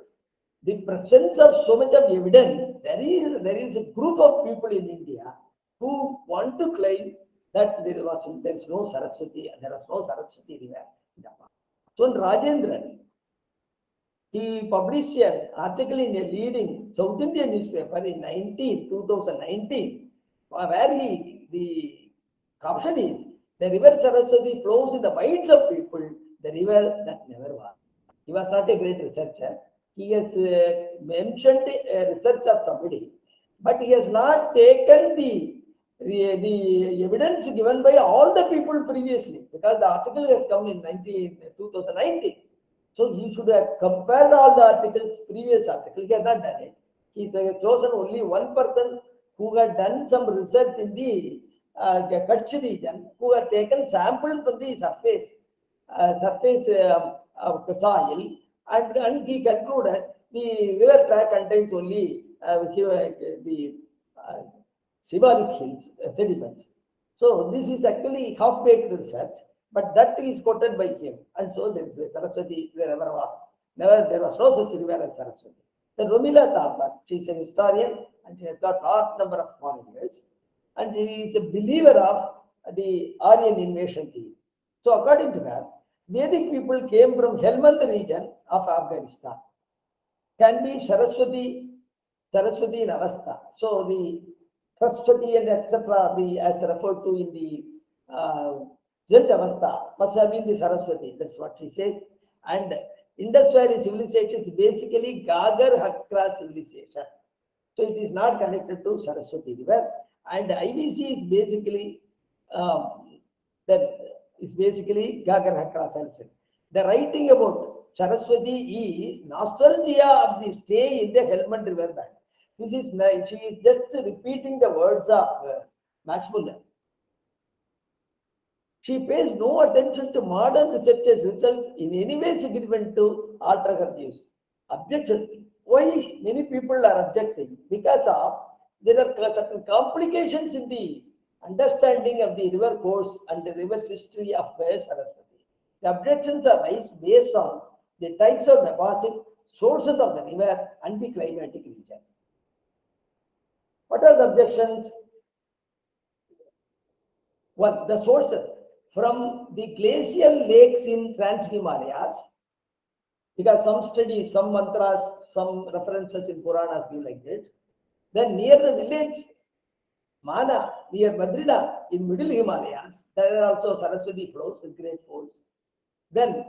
the presence of so much of evidence, there is a group of people in India who want to claim that there is no Saraswati, there was no Saraswati River in the past. So Rajendran, he published an article in a leading South Indian newspaper in 2019, where the caption is, the river Saraswati flows in the minds of people, the river that never was. He was not a great researcher, he has mentioned a research of somebody, but he has not taken the evidence given by all the people previously, because the article has come in 2019. So he should have compared all the articles, previous articles. He has not done it. He has chosen only one person who had done some research in the Kutch region, who had taken samples from the surface of the soil, and he concluded the river track contains only the symbolic hills, sediments. So this is actually half-baked research, but that is quoted by him. And so there is Saraswati wherever was. Never there was no such river as Saraswati. Then Romila Thapar, she is an historian and she has got large number of followers, and she is a believer of the Aryan Invasion theory. So according to her, Vedic people came from Helmand region of Afghanistan. Can be Saraswati in Avastha. So the Saraswati and etc. as referred to in the Jat Avastha must have been the Saraswati. That's what she says. And Indus Valley civilization is basically Gagar Hakra civilization. So it is not connected to Saraswati River. And IVC is basically Gagar Hakra civilization. The writing about Saraswati is nostalgia of the stay in the Helmand River bank. This is nice. She is just repeating the words of Max Muller. She pays no attention to modern researchers' results in any way significant to alter her views. Objection. Why many people are objecting? Because of there are certain complications in the understanding of the river course and the river history of Saraswati. The objections are raised based on the types of deposit, sources of the river, and the climatic region. What are the objections? One, the sources from the glacial lakes in Trans-Himalayas, because some studies, some mantras, some references in Puranas give like this. Then near the village Mana, near Badrinath in middle Himalayas, there are also Saraswati flows with great force. Then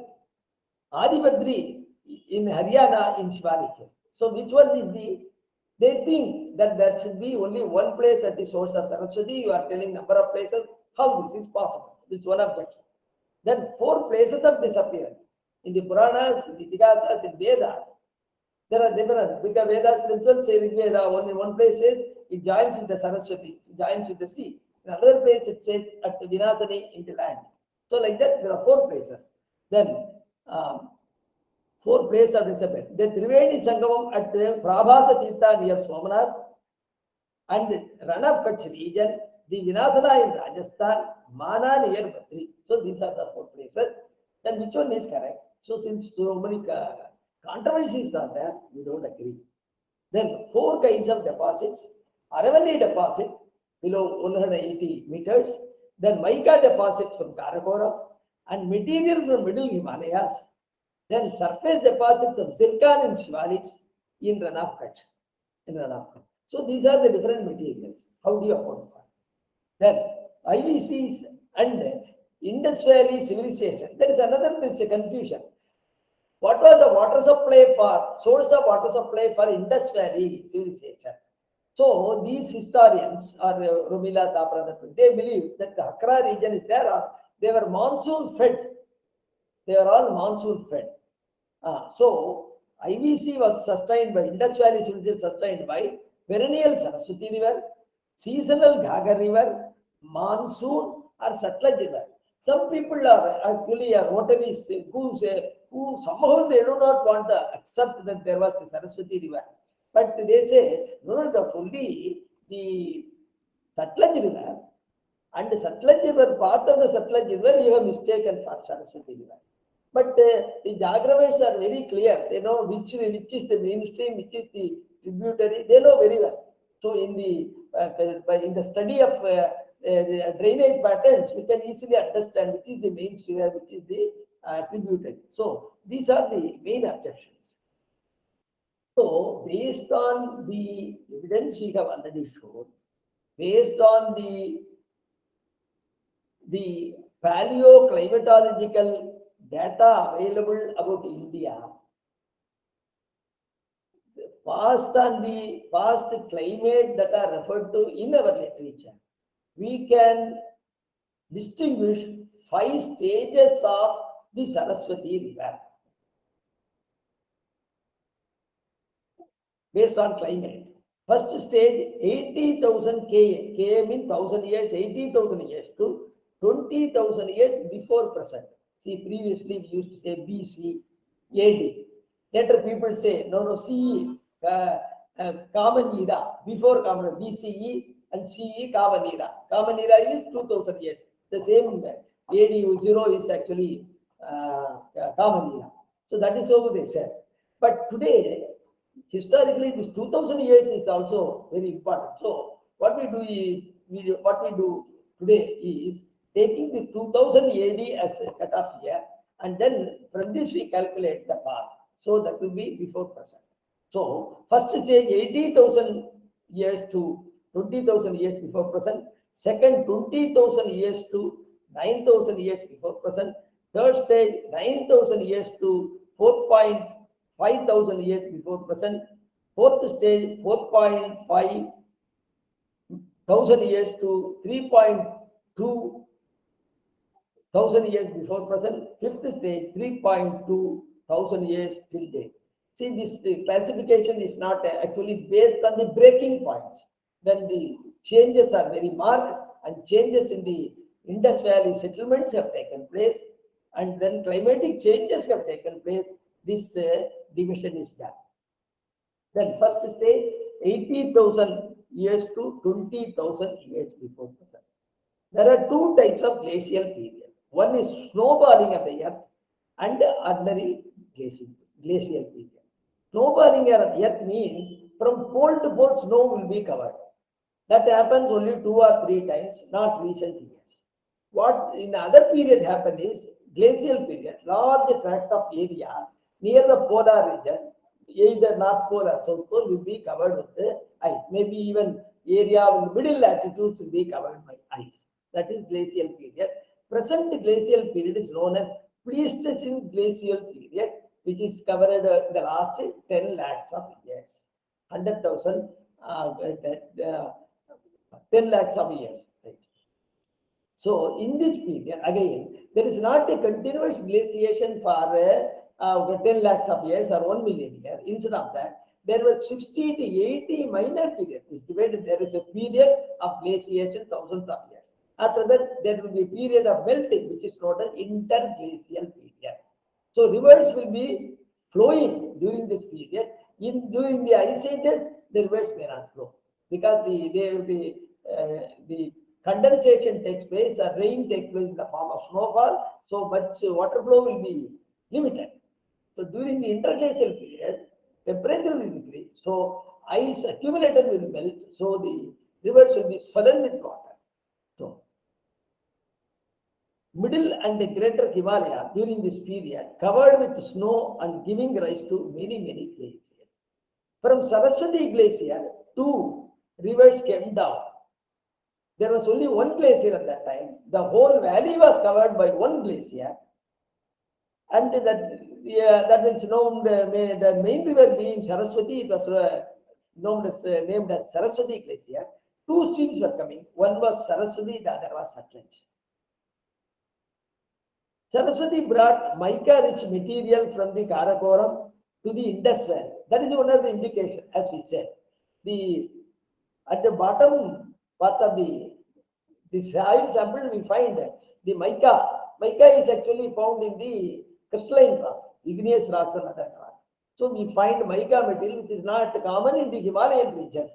Adibadri in Haryana in Shivalik. So which one is they think that there should be only one place at the source of Saraswati. You are telling number of places. How this is possible? This is one objection. Then 4 places have disappeared. In the Puranas, in the Itihasas, in Vedas, there are different, because Vedas themselves say Rig Veda, only one place says it joins with the Saraswati, it joins with the sea. In another place it says at the Vinasani into land. So like that, there are 4 places. Then 4 places have disappeared. The Triveni Sangamam at Prabhasa Tirtha near Somanath, and Ran of Kutch region, the Vinasana in Rajasthan, Mana near Badri. So these are the 4 places. Then which one is correct? So since so many controversies are there, we don't agree. Then 4 kinds of deposits. Aravalli deposit below 180 meters. Then mica deposit from Karakoram, and material from middle Himalayas. Then surface deposits of zircon and shivaliks in Ran of Kutch. So these are the different materials. How do you account for it? Then IVCs and Indus Valley civilization. There is another confusion. What was the water supply for, source of water supply for Indus Valley civilization? So these historians or Romila Thapar, they believe that the Hakra region is there, or they were monsoon fed. They are all monsoon fed. So IVC was sustained by Indus Valley civilization, sustained by perennial Saraswati River, seasonal Gagar River, monsoon or Satluj River. Some people are actually votaries who somehow they do not want to accept that there was a Saraswati River. But they say, no, the only the Satluj River, and the Satluj River, part of the Satluj River, you have mistaken for Saraswati River. But the geographers are very clear. They know which is the mainstream, which is the tributary. They know very well. So in the study of drainage patterns, we can easily understand which is the mainstream, which is the tributary. So these are the main objections. So based on the evidence we have already shown, based on the paleoclimatological data available about India, past climate that are referred to in our literature, we can distinguish 5 stages of the Saraswati River based on climate. First stage, 80,000 Ka. Ka means 1000 years, 80,000 years to 20,000 years before present. See, previously we used to say BC, AD. Later people say, no, CE, common era, before common, BCE and CE, common era. Common era is 2000 years. The same AD 0 is actually common era. So that is how they said. But today, historically, this 2000 years is also very important. So what we do today is taking the 2000 AD as a cutoff year, and then from this we calculate the path. So that will be before present. So first stage 80,000 years to 20,000 years before present. Second 20,000 years to 9,000 years before present. Third stage 9,000 years to 4,500 years before present. Fourth stage 4,500 years to 3,200 years before present. Fifth stage 3,200 years till date. See, this classification is not actually based on the breaking points. When the changes are very marked and changes in the Indus Valley settlements have taken place, and then climatic changes have taken place, this division is done. Then first stage, 80,000 years to 20,000 years before present. There are 2 types of glacial period. One is snowballing of the earth and ordinary glacial period. Snowballing of the earth means from pole to pole snow will be covered. That happens only 2 or 3 times, not recent years. What in other period happen is glacial period, large tract of area near the polar region, either North Pole or South Pole, will be covered with the ice. Maybe even area in the middle latitudes will be covered by ice. That is glacial period. Present glacial period is known as Pleistocene glacial period, which is covered the last 10 lakhs of years. 100,000, 10 lakhs of years. Right. So in this period, again, there is not a continuous glaciation for 10 lakhs of years or 1 million years. Instead of that, there were 60 to 80 minor periods. There is a period of glaciation, thousands of years. After that, there will be a period of melting, which is known as interglacial period. So rivers will be flowing during this period. During the ice ages, the rivers may not flow because the condensation takes place, the rain takes place in the form of snowfall, so much water flow will be limited. So during the interglacial period, temperature will increase, so ice accumulated will melt, so the rivers will be swollen with water. So middle and the greater Himalaya during this period covered with snow and giving rise to many glaciers. From Sarasvati Glacier, 2 rivers came down. There was only 1 glacier at that time. The whole valley was covered by 1 glacier, and that is known, the main river being Saraswati, it was named as Saraswati Glacier. 2 streams were coming. One was Saraswati, the other was Satluj. Saraswati brought mica-rich material from the Karakoram to the Indus Valley. That is one of the indications, as we said. At the bottom part of the soil sample, we find the mica. Mica is actually found in the crystalline rock, igneous rocks and other rocks. So we find mica material which is not common in the Himalayan region.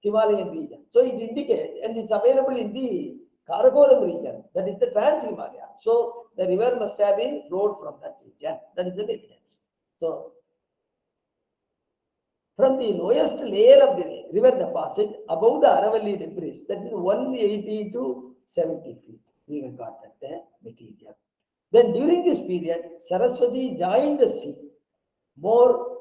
So it indicates, and it's available in the Karakoram region, that is the Trans-Himalaya. So the river must have been flowed from that region. That is the evidence. So from the lowest layer of the river deposit above the Aravalli debris, that is 180 to 70 feet, we have got that material. Then during this period, Saraswati joined the sea more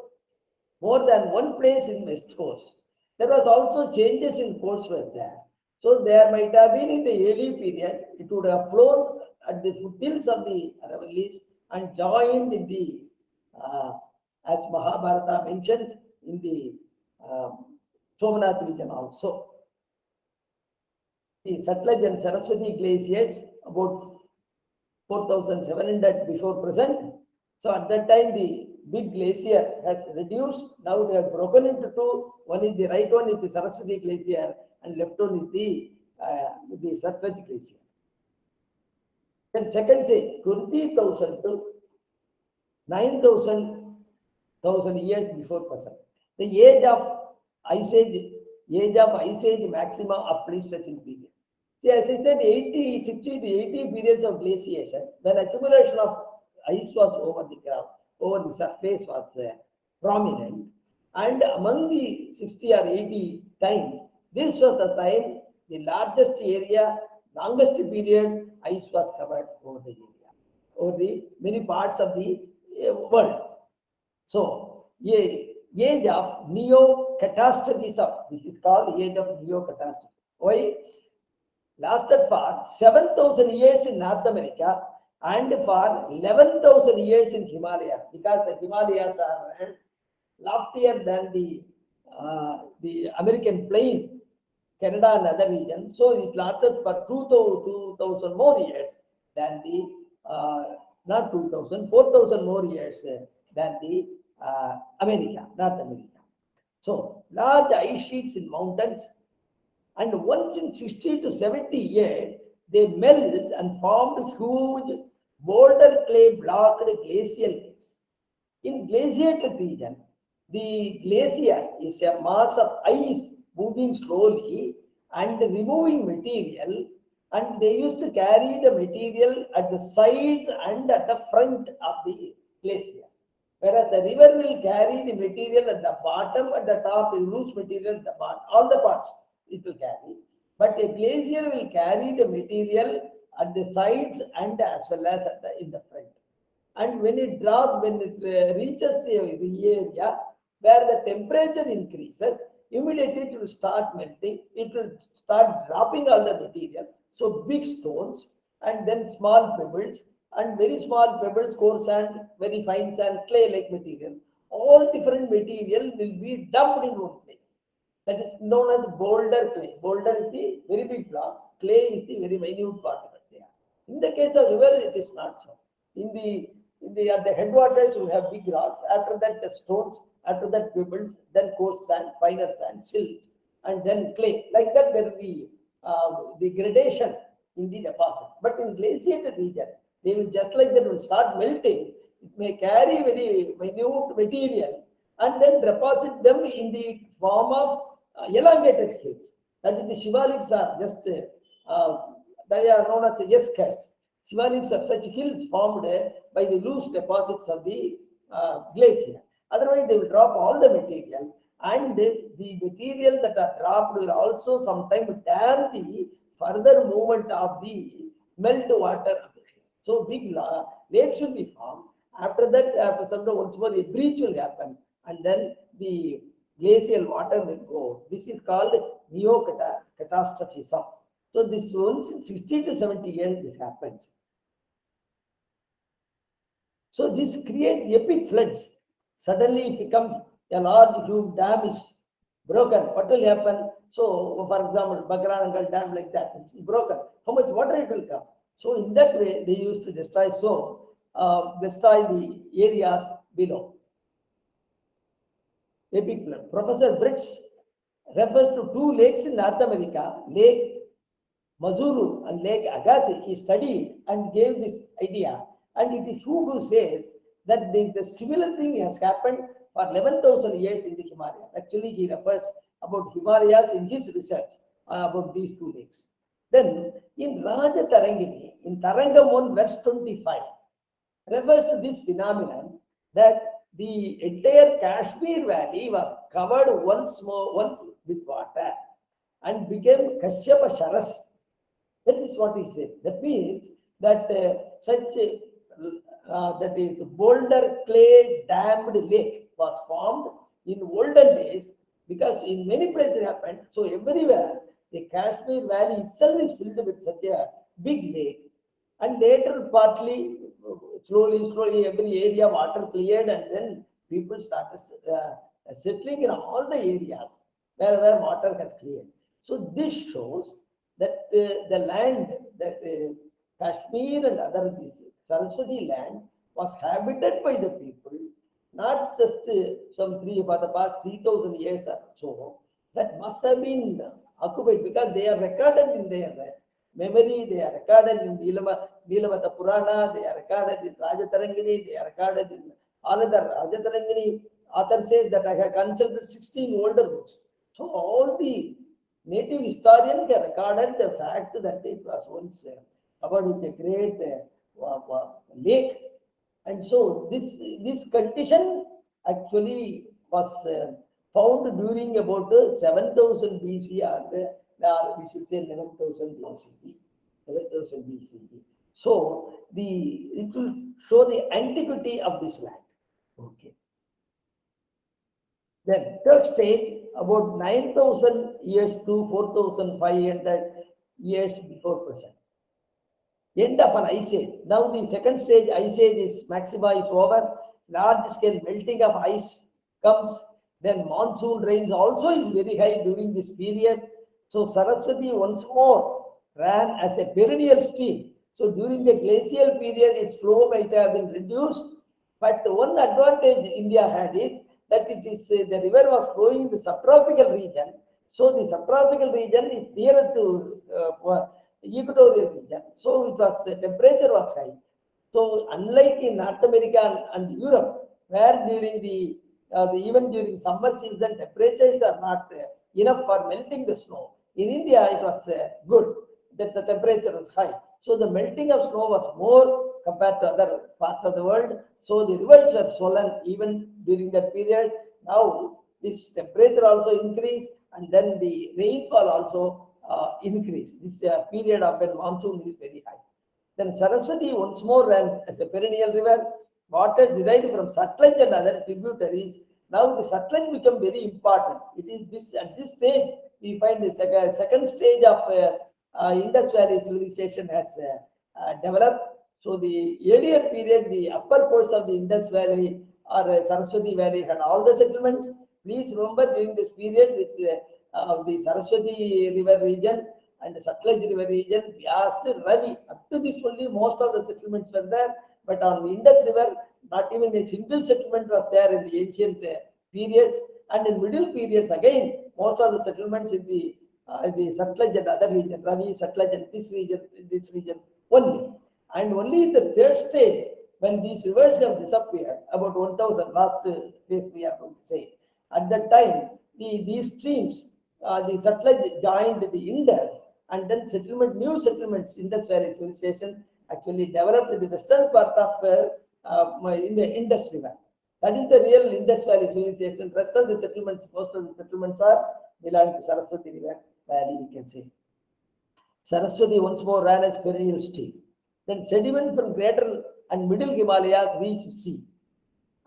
than one place in West Coast. There was also changes in course were there. So there might have been in the early period, it would have flown at the foothills of the Aravallis and joined in the, as Mahabharata mentions, in the Somanath region also. The Satluj and Saraswati glaciers about 4,700 before present. So at that time the big glacier has reduced. Now they have broken into two. One is the right one is the Saraswati glacier and left one is the Satluj glacier. Then second thing, 20,000 to 9,000 years before present. The age of Ice Age maxima of Pleistocene period. See, as I said, 60 to 80 periods of glaciation, when accumulation of ice was over the ground, over the surface was prominent, and among the 60 or 80 times, this was the time the largest area, longest period, ice was covered over the area, over the many parts of the world. So, age of neo-catastrophism, this is called age of neo-catastrophism. Why? Lasted for 7,000 years in North America and for 11,000 years in Himalayas, because the Himalayas are loftier than the American plain, Canada and other regions. So it lasted for 2,000 more years than the, not 2,000, 4,000 more years than the North America. So large ice sheets in mountains, and once in 60 to 70 years, they melt and formed huge boulder clay blocked glacial lakes. In glaciated region, the glacier is a mass of ice moving slowly and removing material, and they used to carry the material at the sides and at the front of the glacier. Whereas the river will carry the material at the bottom, at the top, loose material at the bottom, all the parts it will carry. But a glacier will carry the material at the sides and as well as in the front. And when it drops, when it reaches the area where the temperature increases, immediately it will start melting. It will start dropping all the material. So big stones and then small pebbles and very small pebbles, coarse sand, very fine sand, clay-like material. All different material will be dumped in one place. That is known as boulder clay. Boulder is the very big block. Clay is the very minute particle there. In the case of river, it is not so. At the headwaters, you have big rocks. After that, the stones. After that, pebbles. Then coarse sand, finer sand, silt, and then clay. Like that, there will be the gradation in the deposit. But in glaciated region, they will just like that will start melting. It may carry very minute material and then deposit them in the form of elongated hills. That is, the shivaliks are just, they are known as eskers. Shivaliks are such hills formed by the loose deposits of the glacier. Otherwise, they will drop all the material, and the material that are dropped will also sometimes dam the further movement of the melt water. So big lakes will be formed. After that, after some time, once more a breach will happen, and then the glacial water will go. This is called neo-catastrophism. So this once in 60 to 70 years this happens. So this creates epic floods. Suddenly it becomes a large huge dam is broken. What will happen? So for example, Bagranangal dam like that, it's broken. How much water it will come? So in that way, they used to destroy the areas below. Epic flood. Professor Brits refers to two lakes in North America, Lake Mazuru and Lake Agassiz. He studied and gave this idea, and it is who says that the similar thing has happened for 11,000 years in the Himalayas. Actually, he refers about Himalayas in his research about these two lakes. Then in Raja Tarangini, in Tarangam 1 verse 25, refers to this phenomenon that the entire Kashmir valley was covered once with water and became Kashyapa Sharas. That is what he said. That means that that is boulder clay dammed lake was formed in olden days, because in many places happened. So everywhere the Kashmir valley itself is filled with such a big lake, and later partly slowly every area water cleared, and then people started settling in all the areas where water has cleared. So this shows that the land, that Kashmir and other this Saraswati land was habited by the people, not just for the past 3,000 years or so. That must have been occupied because they are recorded in their memory, they are recorded in Nilamata Purana, they are recorded in Rajatarangini, they are recorded in all other Rajatarangini. Author says that I have consulted 16 older books. So all the native historians have recorded the fact that it was once covered with a great lake. And so this condition actually was found during about 7,000 BC or we should say 11,000 BCE. 11,000 BCE. So it will show the antiquity of this land. Okay. Then third stage, about 9,000 years to 4,500 years before present. End of an ice age. Now the second stage, ice age is maxima is over. Large scale melting of ice comes. Then monsoon rains also is very high during this period. So Saraswati once more ran as a perennial stream. So during the glacial period, its flow might have been reduced. But one advantage India had is that it is the river was flowing in the subtropical region. So the subtropical region is nearer to equatorial region. So it was the temperature was high. So unlike in North America and Europe, where during even during summer season temperatures are not enough for melting the snow, in India it was good that the temperature was high. So the melting of snow was more compared to other parts of the world. So the rivers were swollen even during that period. Now this temperature also increased, and then the rainfall also increased. This period of when monsoon is very high. Then Saraswati once more ran as a perennial river. Water derived from Satluj and other tributaries. Now the Satluj become very important. It is this at this stage we find the second stage of Indus Valley civilization has developed. So the earlier period, the upper course of the Indus Valley or Saraswati Valley had all the settlements. Please remember during this period, the Saraswati River region and the Satluj River region, Vyas, Ravi, up to this only most of the settlements were there. But on the Indus River, not even a single settlement was there in the ancient periods. And in middle periods, again, most of the settlements in the Satluj and other region, Ravi, Satluj and this region only. And only in the third stage, when these rivers have disappeared, about 1,000, last phase we are going to say, at that time, these streams, the Satluj joined the Indus, and then new settlements, Indus Valley civilization, actually developed in the western part of in the Indus River. That is the real Indus Valley civilization. Rest of the settlements, most of the settlements belong to Saraswati River Valley, we can say. Saraswati once more ran as perennial stream. Then sediment from greater and middle Himalayas reached sea.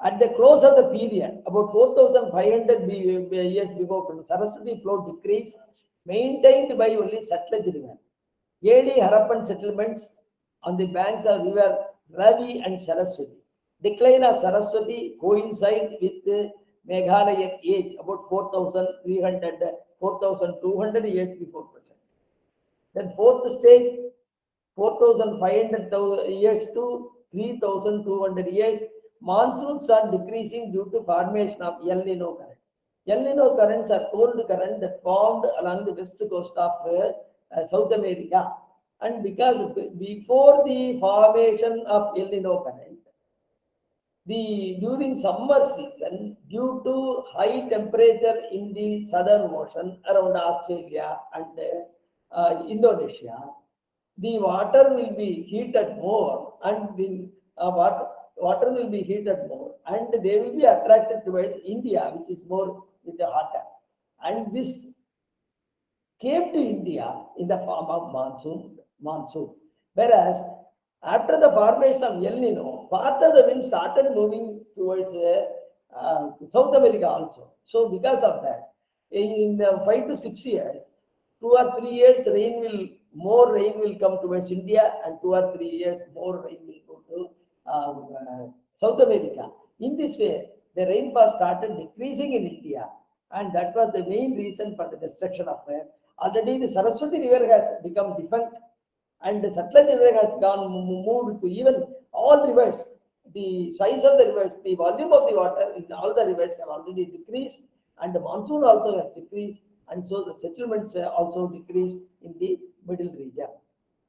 At the close of the period, about 4,500 years before, Saraswati flow decreased, maintained by only Satluj River. Early Harappan settlements on the banks of river Ravi and Saraswati. Decline of Saraswati coincides with Meghalayan age, about 4,300, 4,200 years before present. Then fourth stage, 4,500 years to 3,200 years, monsoons are decreasing due to formation of El Nino current. El Nino currents are cold currents that formed along the west coast of South America. And because before the formation of El Nino current, during summer season, due to high temperature in the southern ocean around Australia and Indonesia, the water will be heated more, and the water will be heated more, and they will be attracted towards India, which is more with the hotter. And this came to India in the form of monsoon. Whereas after the formation of El Nino, part of the wind started moving towards South America also. So because of that, in 5 to 6 years, 2 or 3 years, more rain will come towards India, and 2 or 3 years, more rain will go to South America. In this way, the rainfall started decreasing in India, and that was the main reason for the destruction of it. Already the Saraswati River has become defunct, and the Satluj River has moved to even all rivers. The size of the rivers, the volume of the water in all the rivers have already decreased, and the monsoon also has decreased, and so the settlements also decreased in the middle region.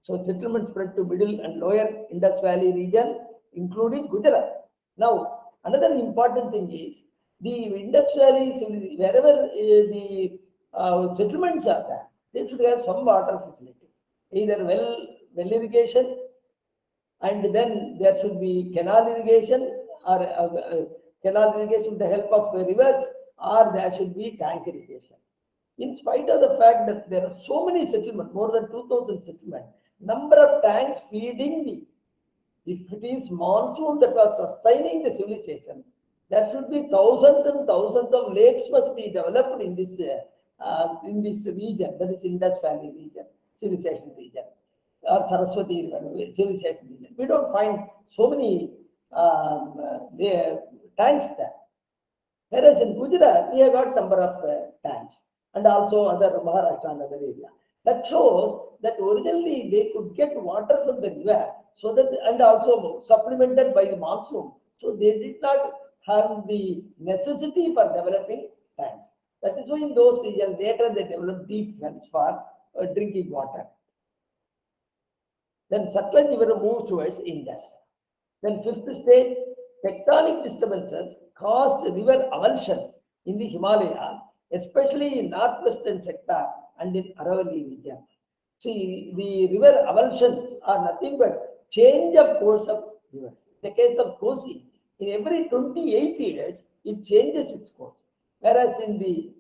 So settlements spread to middle and lower Indus Valley region, including Gujarat. Now, another important thing is the Indus Valley, wherever the settlements are there, they should have some water facility, either well irrigation, and then there should be canal irrigation or canal irrigation with the help of rivers, or there should be tank irrigation. In spite of the fact that there are so many settlements, more than 2,000 settlements, number of tanks feeding the, if it is monsoon that was sustaining the civilization, there should be thousands and thousands of lakes must be developed in this region, that is Indus Valley region, civilization region, or Saraswati River civilization region. We don't find so many tanks there. Whereas in Gujarat, we have got number of tanks, and also other Maharashtra and other area. That shows that originally they could get water from the river, so that, and also supplemented by the monsoon. So they did not have the necessity for developing tanks. That is why in those regions later they developed deep wells for drinking water. Then Satluj River moves towards Indus. Then fifth stage, tectonic disturbances caused river avulsion in the Himalayas, especially in northwestern sector and in Arabian region. See, the river avulsions are nothing but change of course of river. In the case of Kosi, in every 28 years, it changes its course. Whereas in the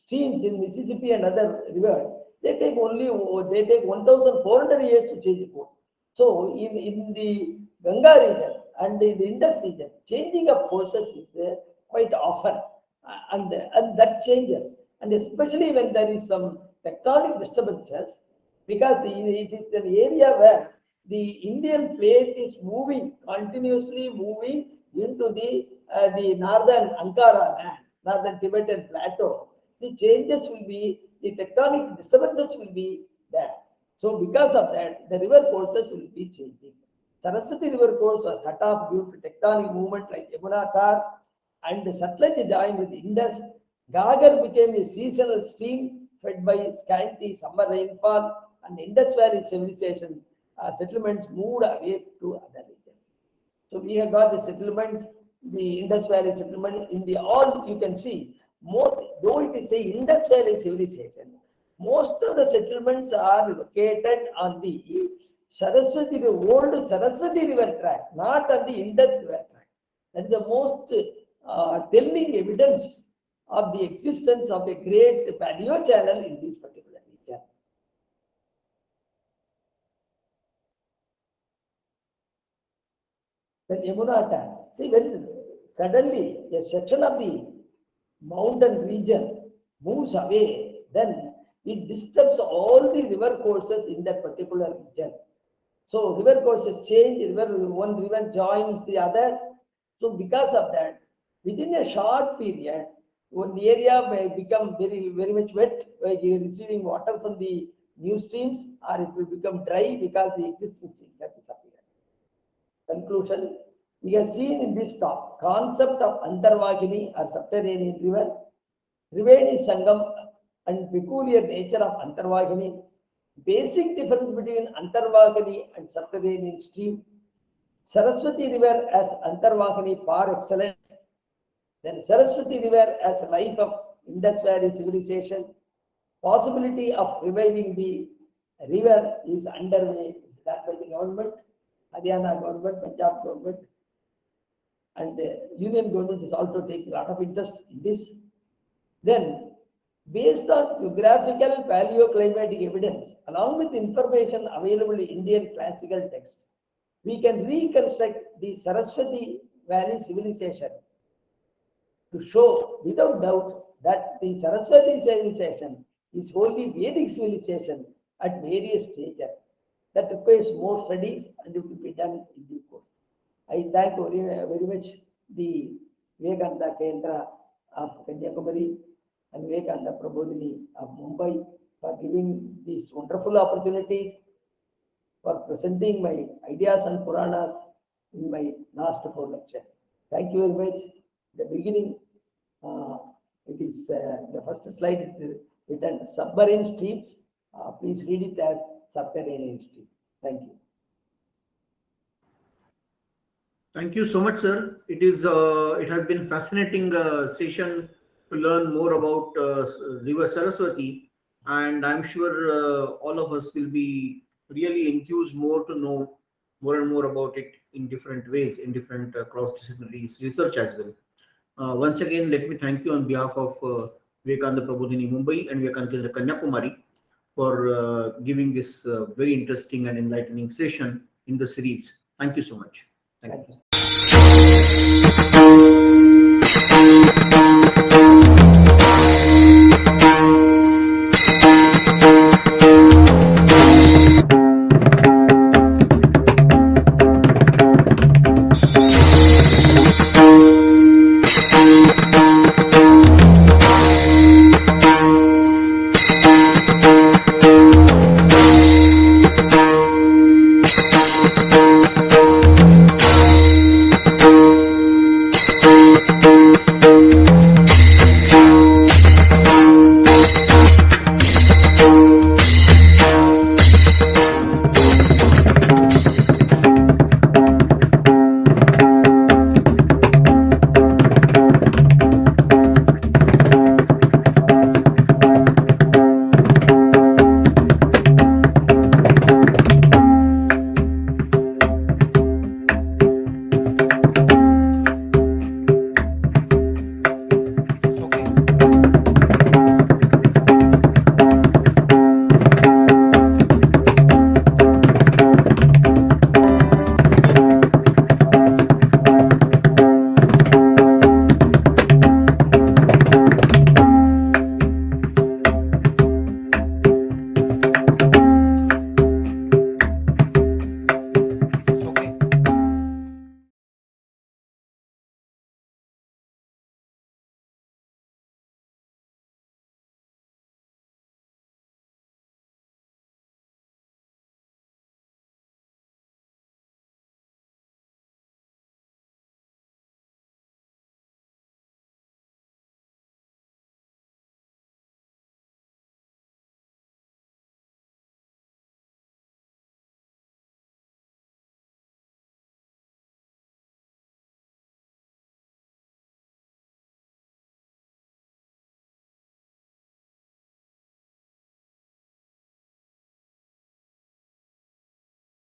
streams in Mississippi and other rivers, they take 1,400 years to change the course. So in the Ganga region and in the Indus region, changing of courses is quite often, and that changes. And especially when there is some tectonic disturbances, because it is an area where the Indian plate is moving, continuously moving into the northern Ankara land, northern Tibetan plateau. The changes will be, the tectonic disturbances will be there. So because of that, the river courses will be changing. Saraswati River course was cut off due to tectonic movement like Yamuna Tar, and the Satluj joined with Indus. Gagar became a seasonal stream fed by scanty summer rainfall, and Indus Valley civilization settlements moved away to other regions. So we have got the settlements, the Indus Valley settlement in the all you can see. Though it is a Indus Valley civilization, most of the settlements are located on the Saraswati, the old Saraswati River tract, not on the Indus River tract. That is the most telling evidence of the existence of a great paleo channel in this particular region. The Yamuna tank. See, when suddenly a section of the mountain region moves away, then it disturbs all the river courses in that particular region. So river courses change, one river joins the other. So because of that, within a short period, one area may become very much wet by receiving water from the new streams, or it will become dry because the existing streams have disappeared. Conclusion, we have seen in this talk concept of Antarvahini or subterranean river, Triveni Sangam and peculiar nature of Antarvahini, basic difference between Antarvahini and subterranean stream, Saraswati River as Antarvahini par excellence, then Saraswati River as a life of Indus Valley civilization, possibility of reviving the river is underway by the government, Haryana government, Punjab government, and the union government is also taking a lot of interest in this. Then, based on geographical paleoclimatic evidence, along with information available in Indian classical texts, we can reconstruct the Saraswati Valley civilization to show without doubt that the Saraswati civilization is wholly Vedic civilization at various stages. That requires more studies and it will be done in due course. I thank very much the Vivekananda Kendra of Kanyakumari and Vivekananda Prabodhini of Mumbai for giving these wonderful opportunities, for presenting my ideas on Puranas in my last 4 lectures. Thank you very much. The beginning, it is the first slide is written submarine streams. Please read it as subterranean stream. Thank you. Thank you so much, sir. It has been fascinating session to learn more about River Saraswati, and I'm sure all of us will be really enthused more to know more and more about it in different ways, in different cross-disciplinary research as well. Once again, let me thank you on behalf of Vivekananda Prabodhini Mumbai and Vivekananda Kanyakumari for giving this very interesting and enlightening session in the series. Thank you so much. Thank you.